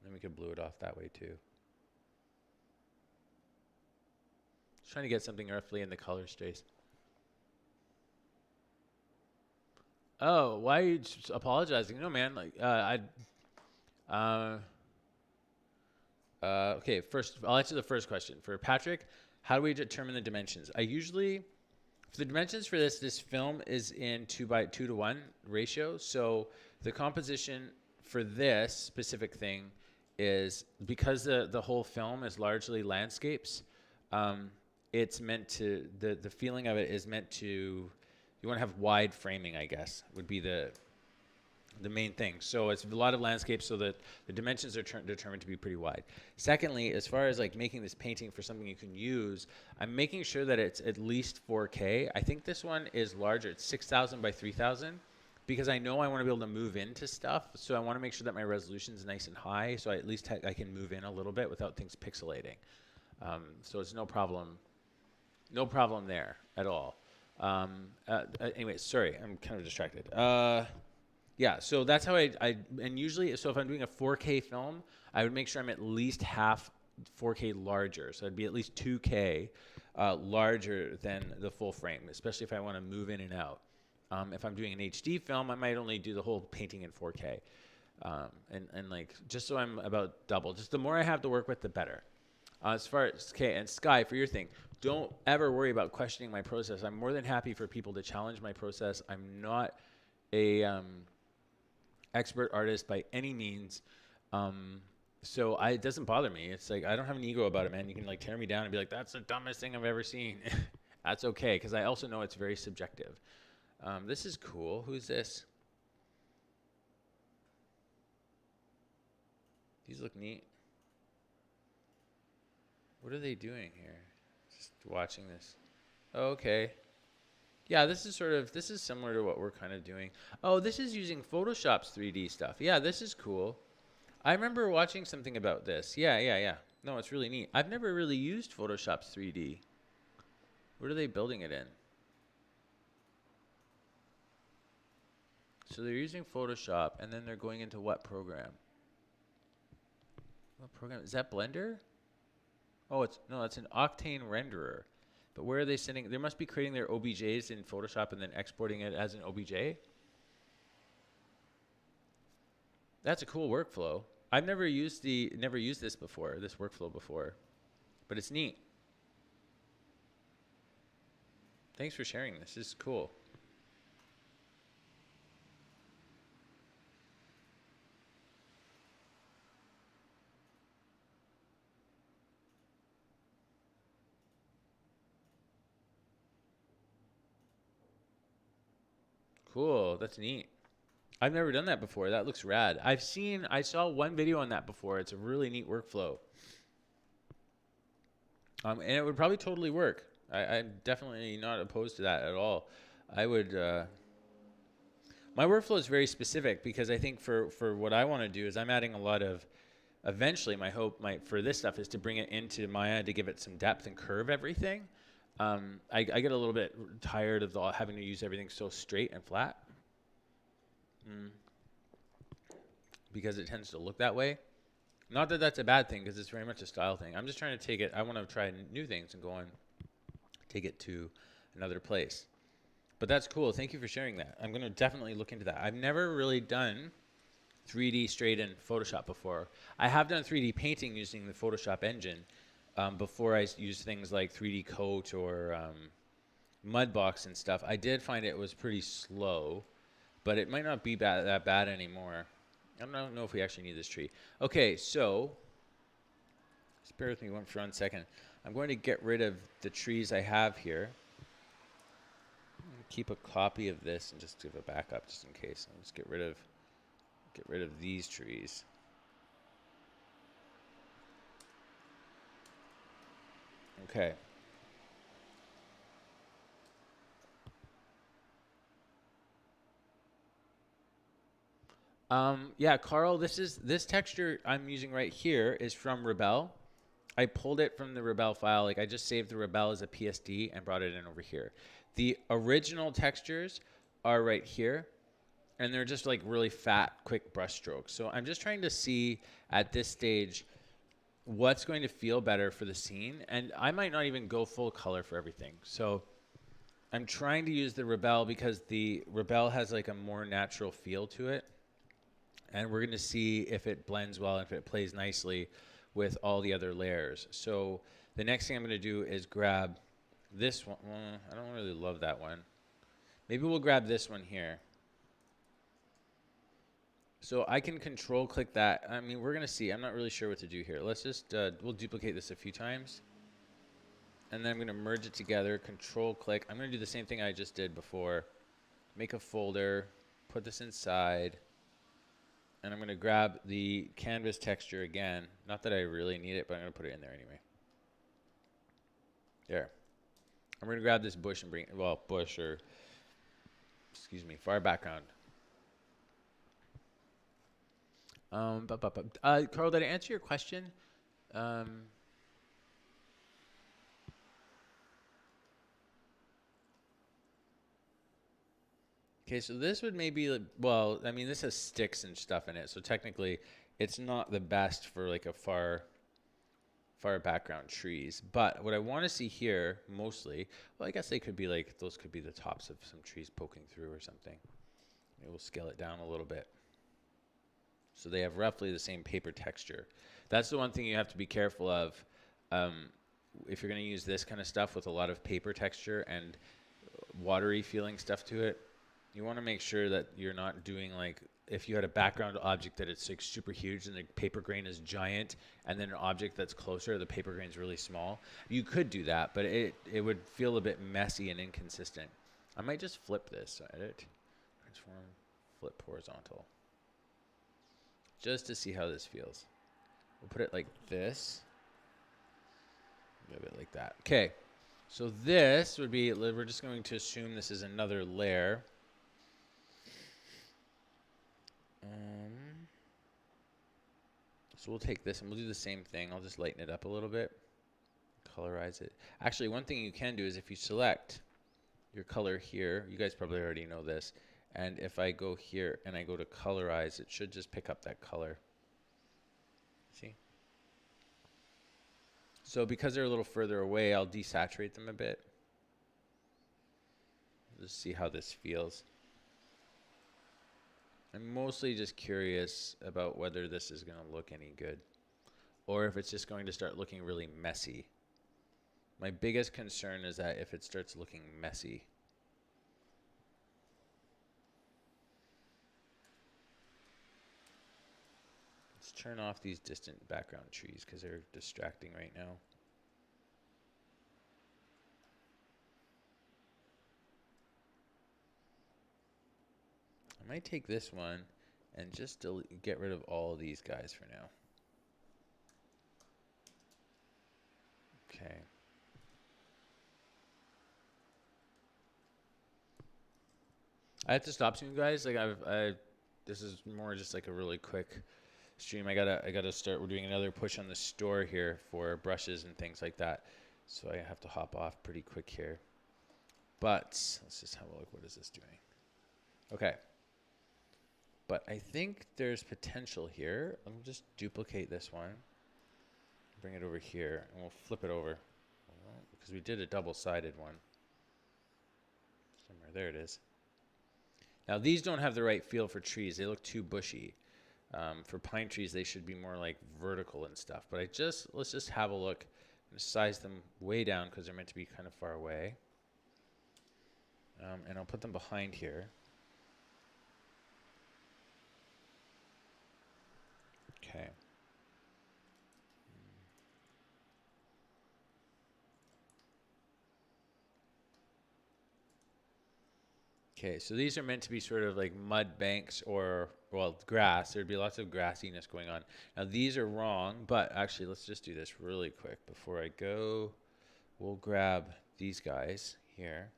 Then we could blue it off that way too. Just trying to get something roughly in the color space. Oh, why are you apologizing? No, man. Like, okay, first, I'll answer the first question. For Patrick, how do we determine the dimensions? I usually, for the dimensions for this film is in 2:1 ratio. So the composition for this specific thing is, because the whole film is largely landscapes, it's meant to, the feeling of it is meant to, you want to have wide framing, I guess, would be the main thing. So it's a lot of landscapes, so that the dimensions are determined to be pretty wide. Secondly, as far as like making this painting for something you can use, I'm making sure that it's at least 4K. I think this one is larger. It's 6,000 by 3,000, because I know I want to be able to move into stuff. So I want to make sure that my resolution is nice and high, so I at least I can move in a little bit without things pixelating. So it's no problem there at all. Anyway, sorry, I'm kind of distracted. Yeah, so that's how and usually, so if I'm doing a 4K film, I would make sure I'm at least half 4K larger. So it'd be at least 2K larger than the full frame, especially if I want to move in and out. If I'm doing an HD film, I might only do the whole painting in 4K. And like, just so I'm about double. Just the more I have to work with, the better. As far as, okay, and Sky, for your thing, don't ever worry about questioning my process. I'm more than happy for people to challenge my process. I'm not a expert artist by any means. So it doesn't bother me. It's like, I don't have an ego about it, man. You can like tear me down and be like, that's the dumbest thing I've ever seen. That's okay, because I also know it's very subjective. This is cool. Who's this? These look neat. What are they doing here? Just watching this. Oh, okay. Yeah, this is similar to what we're kind of doing. Oh, this is using Photoshop's 3D stuff. Yeah, this is cool. I remember watching something about this. Yeah. No, it's really neat. I've never really used Photoshop's 3D. What are they building it in? So they're using Photoshop, and then they're going into what program? What program? Is that Blender? Oh, it's an Octane renderer. But where are they sending? They must be creating their OBJs in Photoshop and then exporting it as an OBJ. That's a cool workflow. I've never used this workflow before, but it's neat. Thanks for sharing this. This is cool. Cool. That's neat. I've never done that before. That looks rad. I saw one video on that before. It's a really neat workflow. And it would probably totally work. I'm definitely not opposed to that at all. I would, my workflow is very specific, because I think for what I want to do is I'm adding a lot of, eventually my hope for this stuff is to bring it into Maya to give it some depth and curve everything. I get a little bit tired of having to use everything so straight and flat. Because it tends to look that way. Not that that's a bad thing, because it's very much a style thing. I'm just trying to take it, I want to try new things and go on, take it to another place. But that's cool. Thank you for sharing that. I'm going to definitely look into that. I've never really done 3D straight in Photoshop before. I have done 3D painting using the Photoshop engine. Before I used things like 3D Coat or Mudbox and stuff. I did find it was pretty slow, but it might not be that bad anymore. I don't know if we actually need this tree. Okay, so just bear with me for 1 second. I'm going to get rid of the trees I have here. keep a copy of this and just give a backup just in case. I'll just get rid of these trees. Okay. Yeah, Carl, this texture I'm using right here is from Rebelle. I pulled it from the Rebelle file. Like I just saved the Rebelle as a PSD and brought it in over here. The original textures are right here, and they're just like really fat, quick brush strokes. So I'm just trying to see at this stage what's going to feel better for the scene, and I might not even go full color for everything. So I'm trying to use the Rebelle because the Rebelle has like a more natural feel to it. And we're going to see if it blends well and if it plays nicely with all the other layers. So the next thing I'm going to do is grab this one. Well, I don't really love that one. Maybe we'll grab this one here. So I can control click that. I mean, we're going to see. I'm not really sure what to do here. Let's just, we'll duplicate this a few times. And then I'm going to merge it together, control click. I'm going to do the same thing I just did before. Make a folder, put this inside. And I'm going to grab the canvas texture again. Not that I really need it, but I'm going to put it in there anyway. There. I'm going to grab this bush and bring, well, bush or, excuse me, far background. Carl, did I answer your question? Okay, so this would maybe, well, I mean, this has sticks and stuff in it, so technically it's not the best for like a far background trees. But what I want to see here mostly, well, I guess they could be like, those could be the tops of some trees poking through or something. Maybe we'll scale it down a little bit. So they have roughly the same paper texture. That's the one thing you have to be careful of. If you're going to use this kind of stuff with a lot of paper texture and watery feeling stuff to it, you want to make sure that you're not doing like, if you had a background object that it's like super huge and the paper grain is giant, and then an object that's closer, the paper grain is really small. You could do that, but it would feel a bit messy and inconsistent. I might just flip this, edit, transform, flip horizontal, just to see how this feels. We'll put it like this, move it like that. Okay, so this would be, we're just going to assume this is another layer. So we'll take this and we'll do the same thing. I'll just lighten it up a little bit, colorize it. Actually, one thing you can do is if you select your color here, you guys probably already know this, and if I go here and I go to colorize, it should just pick up that color. See? So because they're a little further away, I'll desaturate them a bit. Just see how this feels. I'm mostly just curious about whether this is going to look any good or if it's just going to start looking really messy. My biggest concern is that if it starts looking messy. Let's turn off these distant background trees because they're distracting right now. I might take this one and just get rid of all of these guys for now. Okay. I have to stop soon, guys. Like this is more just like a really quick stream. I gotta start. We're doing another push on the store here for brushes and things like that. So I have to hop off pretty quick here. But let's just have a look. What is this doing? Okay. But I think there's potential here. Let me just duplicate this one. Bring it over here, and we'll flip it over. Because we did a double-sided one. Somewhere, there it is. Now, these don't have the right feel for trees. They look too bushy. For pine trees, they should be more like vertical and stuff. But let's just have a look. I'm going to size them way down because they're meant to be kind of far away. And I'll put them behind here. Okay. Okay, so these are meant to be sort of like mud banks or, well, grass. There'd be lots of grassiness going on. Now, these are wrong, but actually, let's just do this really quick before I go. We'll grab these guys here.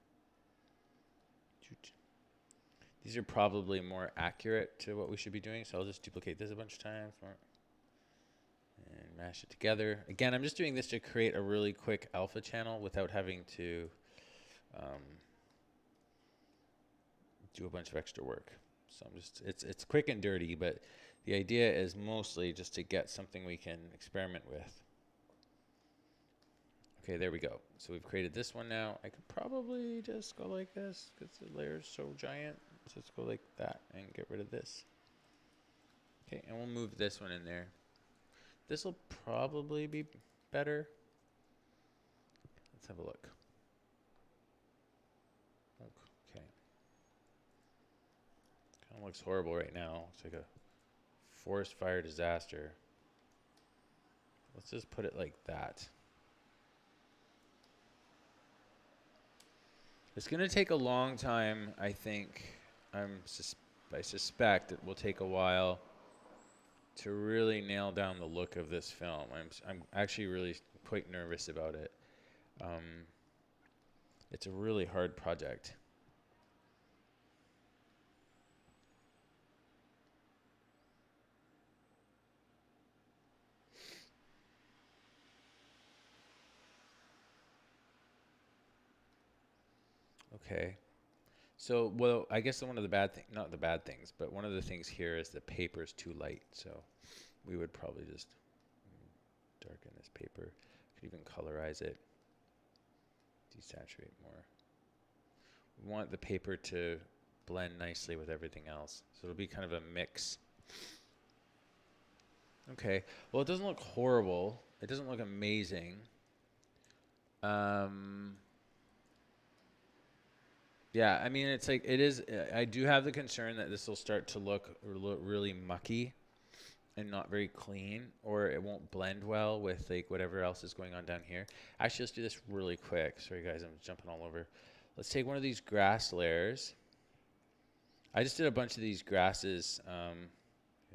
These are probably more accurate to what we should be doing, so I'll just duplicate this a bunch of times and mash it together. Again, I'm just doing this to create a really quick alpha channel without having to do a bunch of extra work. So I'm just, it's quick and dirty, but the idea is mostly just to get something we can experiment with. Okay, there we go. So we've created this one now. I could probably just go like this because the layer is so giant. So let's go like that and get rid of this. Okay, and we'll move this one in there. This will probably be better. Let's have a look. Okay. Kind of looks horrible right now. It's like a forest fire disaster. Let's just put it like that. It's going to take a long time, I think. I suspect it will take a while to really nail down the look of this film. I'm actually really quite nervous about it. It's a really hard project. Okay. So, well, I guess one of the bad things, not the bad things, but one of the things here is the paper's too light. So we would probably just darken this paper. Could even colorize it, desaturate more. We want the paper to blend nicely with everything else. So it'll be kind of a mix. Okay. Well, it doesn't look horrible. It doesn't look amazing. Yeah, I mean, it's like, it is, I do have the concern that this will start to look really mucky and not very clean, or it won't blend well with like whatever else is going on down here. Actually, let's do this really quick. Sorry guys, I'm jumping all over. Let's take one of these grass layers. I just did a bunch of these grasses.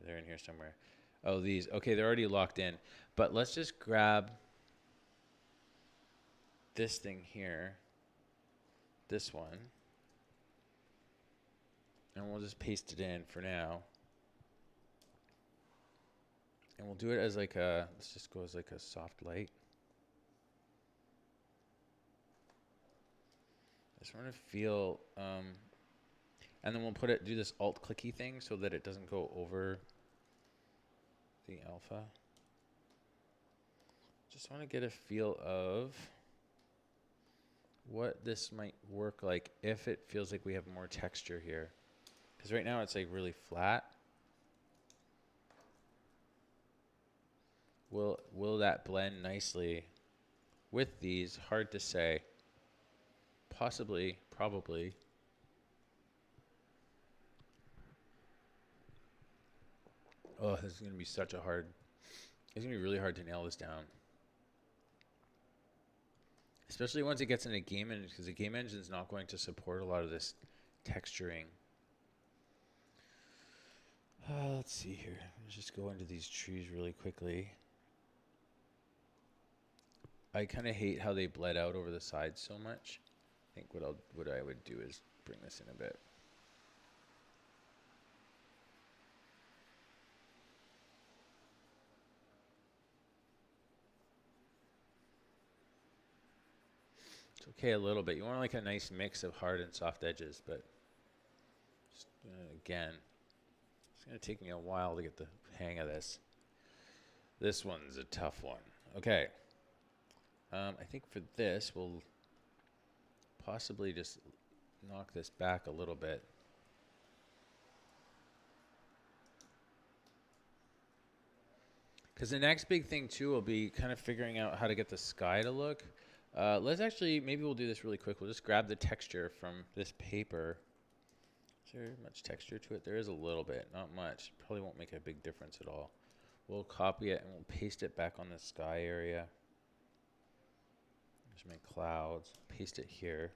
They're in here somewhere. Oh, these. Okay, they're already locked in. But let's just grab this thing here. This one. And we'll just paste it in for now. And we'll do it as like a, let's just go as like a soft light. I just want to feel, and then we'll do this alt clicky thing so that it doesn't go over the alpha. Just want to get a feel of what this might work like if it feels like we have more texture here. Because right now it's like really flat. Will that blend nicely with these? Hard to say. Possibly, probably. Oh, this is going to be such a hard, it's going to be really hard to nail this down. Especially once it gets in a game engine, because the game engine is not going to support a lot of this texturing. Let's see here. Let's just go into these trees really quickly. I kind of hate how they bled out over the sides so much. I think what I would do is bring this in a bit. It's okay a little bit. You want like a nice mix of hard and soft edges, but just, again, it's going to take me a while to get the hang of this. This one's a tough one. Okay. I think for this, we'll possibly just knock this back a little bit. Because the next big thing, too, will be kind of figuring out how to get the sky to look. Let's actually, maybe we'll do this really quick. We'll just grab the texture from this paper. Is there much texture to it? There is a little bit, not much. Probably won't make a big difference at all. We'll copy it and we'll paste it back on the sky area. There's my clouds. Paste it here.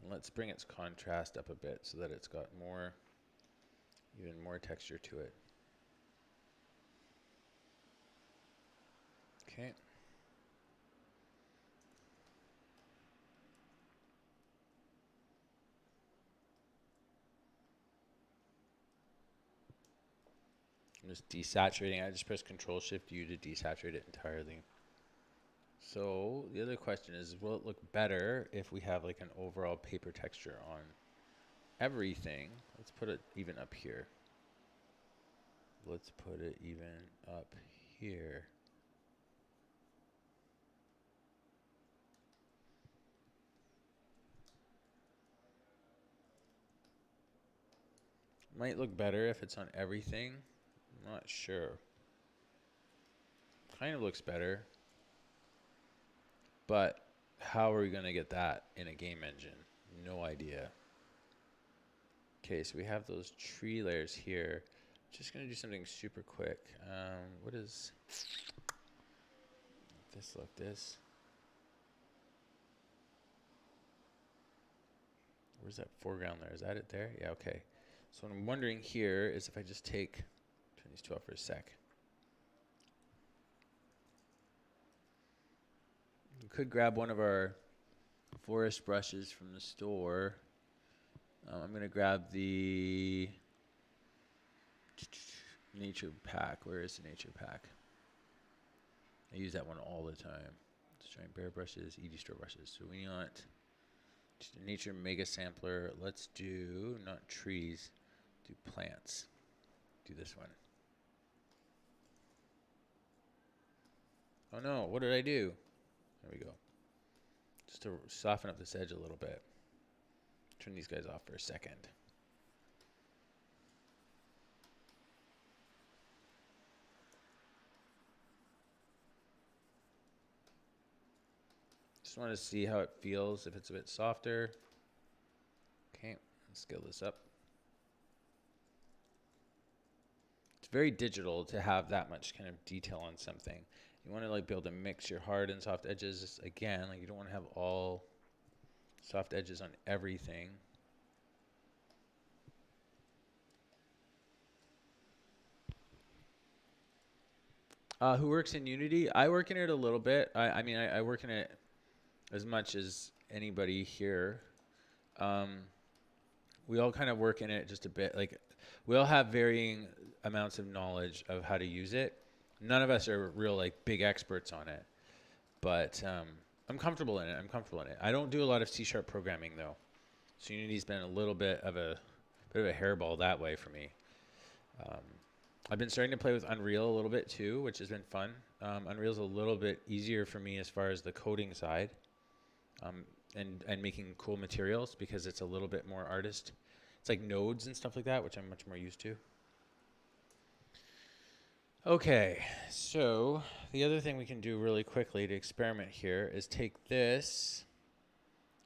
And let's bring its contrast up a bit so that it's got more, even more texture to it. Okay. I'm just desaturating. I just press Control-Shift-U to desaturate it entirely. So the other question is, will it look better if we have like an overall paper texture on everything? Let's put it even up here. Let's put it even up here. Might look better if it's on everything. I'm not sure. Kind of looks better. But how are we going to get that in a game engine? No idea. Okay, so we have those tree layers here. Just going to do something super quick. What is this? Look, this. Where's that foreground there? Is that it there? Yeah, okay. So what I'm wondering here is if I just turn these two off for a sec. We could grab one of our forest brushes from the store. I'm going to grab the nature pack. Where is the nature pack? I use that one all the time. Let's try bear brushes, ED store brushes. So we want just a nature mega sampler. Let's do not trees, do plants. Do this one. Oh no, what did I do? There we go. Just to soften up this edge a little bit. Turn these guys off for a second. Just want to see how it feels, if it's a bit softer. Okay, let's scale this up. It's very digital to have that much kind of detail on something. You want to like be able to mix your hard and soft edges again. Like you don't want to have all soft edges on everything. Who works in Unity? I work in it a little bit. I mean, I work in it as much as anybody here. We all kind of work in it just a bit. Like, we all have varying amounts of knowledge of how to use it. None of us are real like big experts on it, but I'm comfortable in it. I don't do a lot of C# programming though, so Unity's been a little bit of a hairball that way for me. I've been starting to play with Unreal a little bit too, which has been fun. Unreal's a little bit easier for me as far as the coding side, and making cool materials because it's a little bit more artist. It's like nodes and stuff like that, which I'm much more used to. Okay, so the other thing we can do really quickly to experiment here is take this.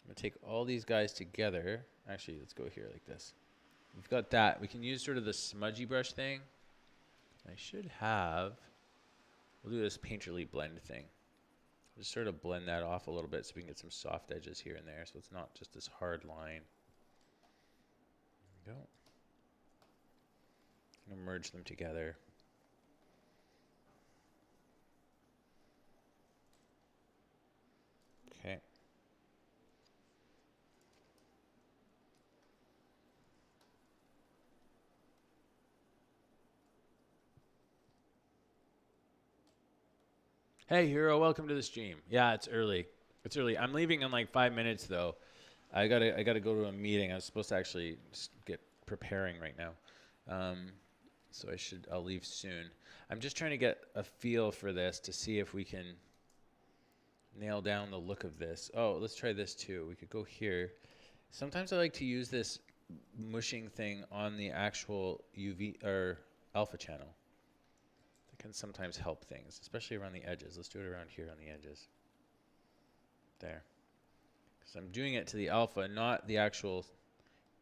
I'm gonna take all these guys together. Actually, let's go here like this. We've got that. We can use sort of the smudgy brush thing. I should have, we'll do this painterly blend thing. Just sort of blend that off a little bit so we can get some soft edges here and there so it's not just this hard line. There we go. I'm gonna merge them together. Okay. Hey, Hero, welcome to the stream. Yeah, it's early. It's early. I'm leaving in like 5 minutes, though. I gotta go to a meeting. I was supposed to actually get preparing right now, so I'll leave soon. I'm just trying to get a feel for this to see if we can nail down the look of this. Oh, let's try this too. We could go here. Sometimes I like to use this mushing thing on the actual UV or alpha channel. Can sometimes help things, especially around the edges. Let's do it around here on the edges. There. Because I'm doing it to the alpha, not the actual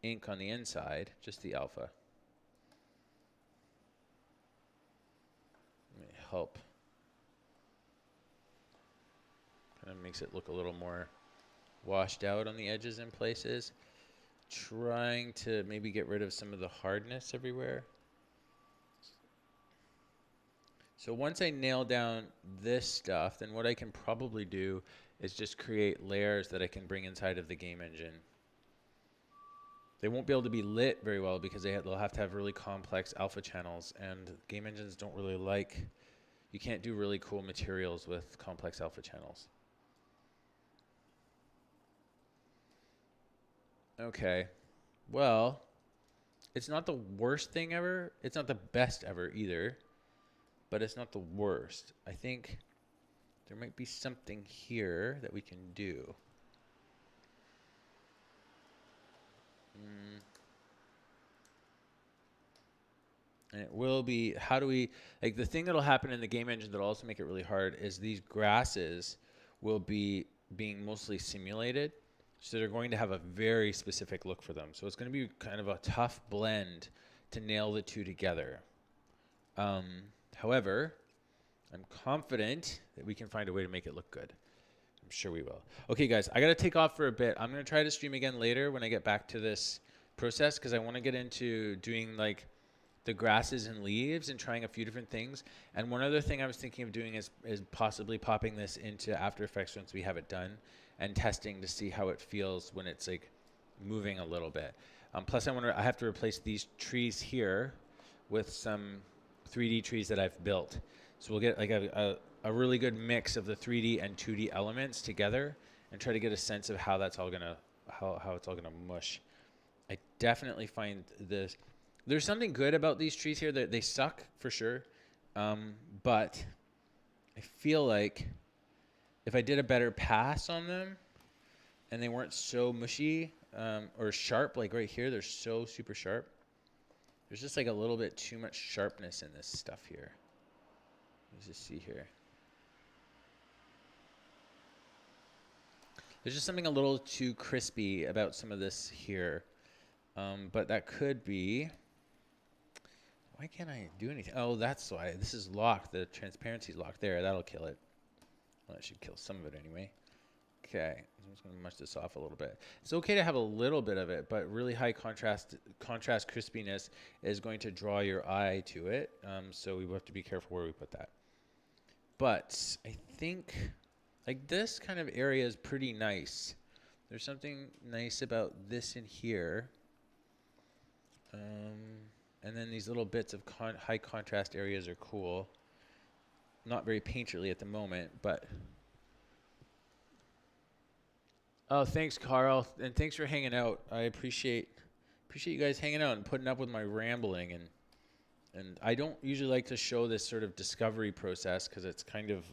ink on the inside, just the alpha. Let me help. Kind of makes it look a little more washed out on the edges in places. Trying to maybe get rid of some of the hardness everywhere. So once I nail down this stuff, then what I can probably do is just create layers that I can bring inside of the game engine. They won't be able to be lit very well because they'll have to have really complex alpha channels, and game engines don't really like, you can't do really cool materials with complex alpha channels. Okay, well, it's not the worst thing ever. It's not the best ever either, but it's not the worst. I think there might be something here that we can do. And it will be, how do we, like the thing that'll happen in the game engine that'll also make it really hard is these grasses will be being mostly simulated. So they're going to have a very specific look for them. So it's going to be kind of a tough blend to nail the two together. However, I'm confident that we can find a way to make it look good. I'm sure we will. Okay, guys, I got to take off for a bit. I'm going to try to stream again later when I get back to this process because I want to get into doing like the grasses and leaves and trying a few different things. And one other thing I was thinking of doing is possibly popping this into After Effects once we have it done and testing to see how it feels when it's like moving a little bit. Plus I have to replace these trees here with some 3D trees that I've built. So we'll get like a really good mix of the 3D and 2D elements together and try to get a sense of how that's all gonna, how it's all gonna mush. I definitely find there's something good about these trees here. They suck for sure, but I feel like if I did a better pass on them and they weren't so mushy or sharp, like right here, they're so super sharp. There's just like a little bit too much sharpness in this stuff here. Let's just see here. There's just something a little too crispy about some of this here, but that could be. Why can't I do anything? Oh, that's why. This is locked. The transparency's locked there. That'll kill it. Well, that should kill some of it anyway. Okay, I'm just going to mush this off a little bit. It's okay to have a little bit of it, but really high contrast crispiness is going to draw your eye to it. So we have to be careful where we put that. But I think like this kind of area is pretty nice. There's something nice about this in here. And then these little bits of high contrast areas are cool. Not very painterly at the moment, but. Oh, thanks, Carl, and thanks for hanging out. I appreciate you guys hanging out and putting up with my rambling, and I don't usually like to show this sort of discovery process because it's kind of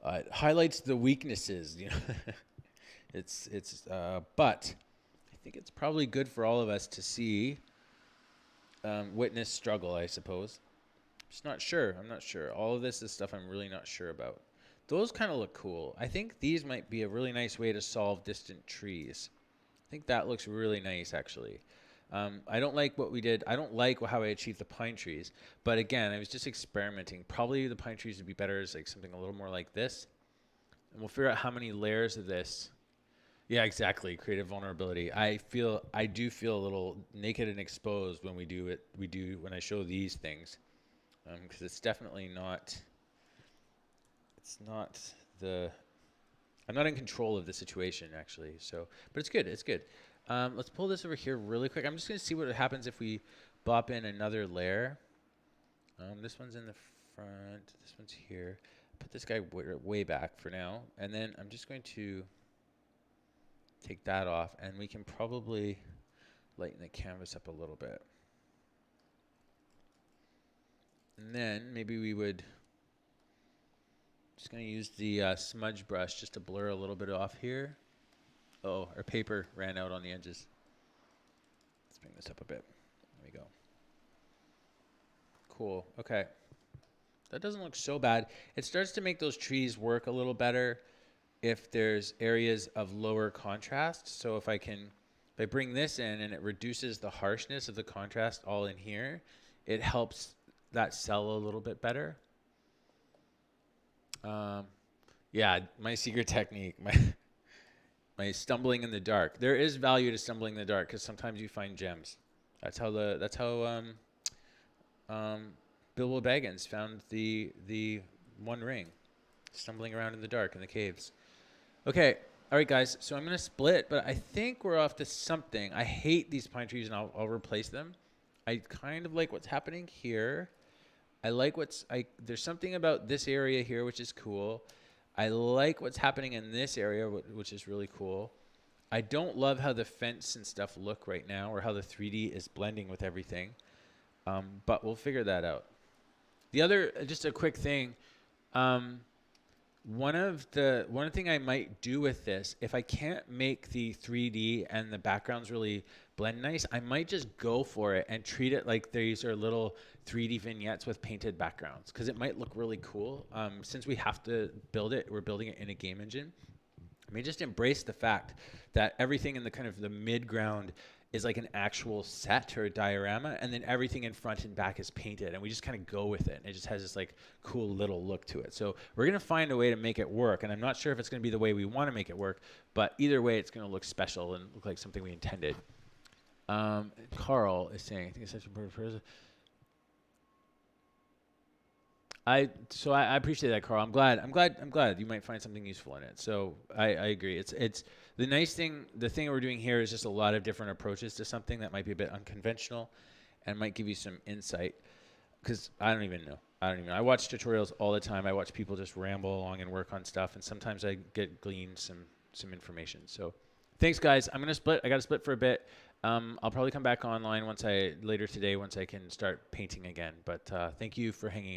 it highlights the weaknesses, you know. But I think it's probably good for all of us to see witness struggle, I suppose. Just not sure. I'm not sure. All of this is stuff I'm really not sure about. Those kind of look cool. I think these might be a really nice way to solve distant trees. I think that looks really nice, actually. I don't like what we did. I don't like how I achieved the pine trees. But again, I was just experimenting. Probably the pine trees would be better as like something a little more like this. And we'll figure out how many layers of this. Yeah, exactly. Creative vulnerability. I do feel a little naked and exposed when we do it. When I show these things, because it's definitely not. It's not I'm not in control of the situation actually. So, but it's good. It's good. Let's pull this over here really quick. I'm just gonna see what happens if we bop in another layer. This one's in the front. This one's here. Put this guy way back for now, and then I'm just going to take that off, and we can probably lighten the canvas up a little bit. And then maybe we would just going to use the smudge brush just to blur a little bit off here. Oh, our paper ran out on the edges. Let's bring this up a bit. There we go. Cool. Okay. That doesn't look so bad. It starts to make those trees work a little better if there's areas of lower contrast. So if I bring this in and it reduces the harshness of the contrast all in here, it helps that cell a little bit better. Yeah, my secret technique. my stumbling in the dark. There is value to stumbling in the dark because sometimes you find gems. That's how Bilbo Baggins found the One Ring, stumbling around in the dark in the caves. Okay, all right, guys. So I'm gonna split, but I think we're off to something. I hate these pine trees, and I'll replace them. I kind of like what's happening here. I like there's something about this area here which is cool. I like what's happening in this area which is really cool. I don't love how the fence and stuff look right now, or how the 3D is blending with everything. But we'll figure that out. The other, just a quick thing. One thing I might do with this, if I can't make the 3D and the backgrounds really blend nice, I might just go for it and treat it like these are little 3D vignettes with painted backgrounds, because it might look really cool. Since we have to build it, we're building it in a game engine. I mean, just embrace the fact that everything in the kind of the mid-ground is like an actual set or a diorama, and then everything in front and back is painted, and we just kind of go with it. And it just has this like cool little look to it. So we're gonna find a way to make it work, and I'm not sure if it's gonna be the way we want to make it work, but either way, it's gonna look special and look like something we intended. Carl is saying, I think it's such a person. I appreciate that, Carl. I'm glad you might find something useful in it. So I agree. It's the nice thing. The thing we're doing here is just a lot of different approaches to something that might be a bit unconventional, and might give you some insight. Because I don't even know. I watch tutorials all the time. I watch people just ramble along and work on stuff, and sometimes I glean some information. So thanks, guys. I'm gonna split. I got to split for a bit. I'll probably come back online later today once I can start painting again. But thank you for hanging out.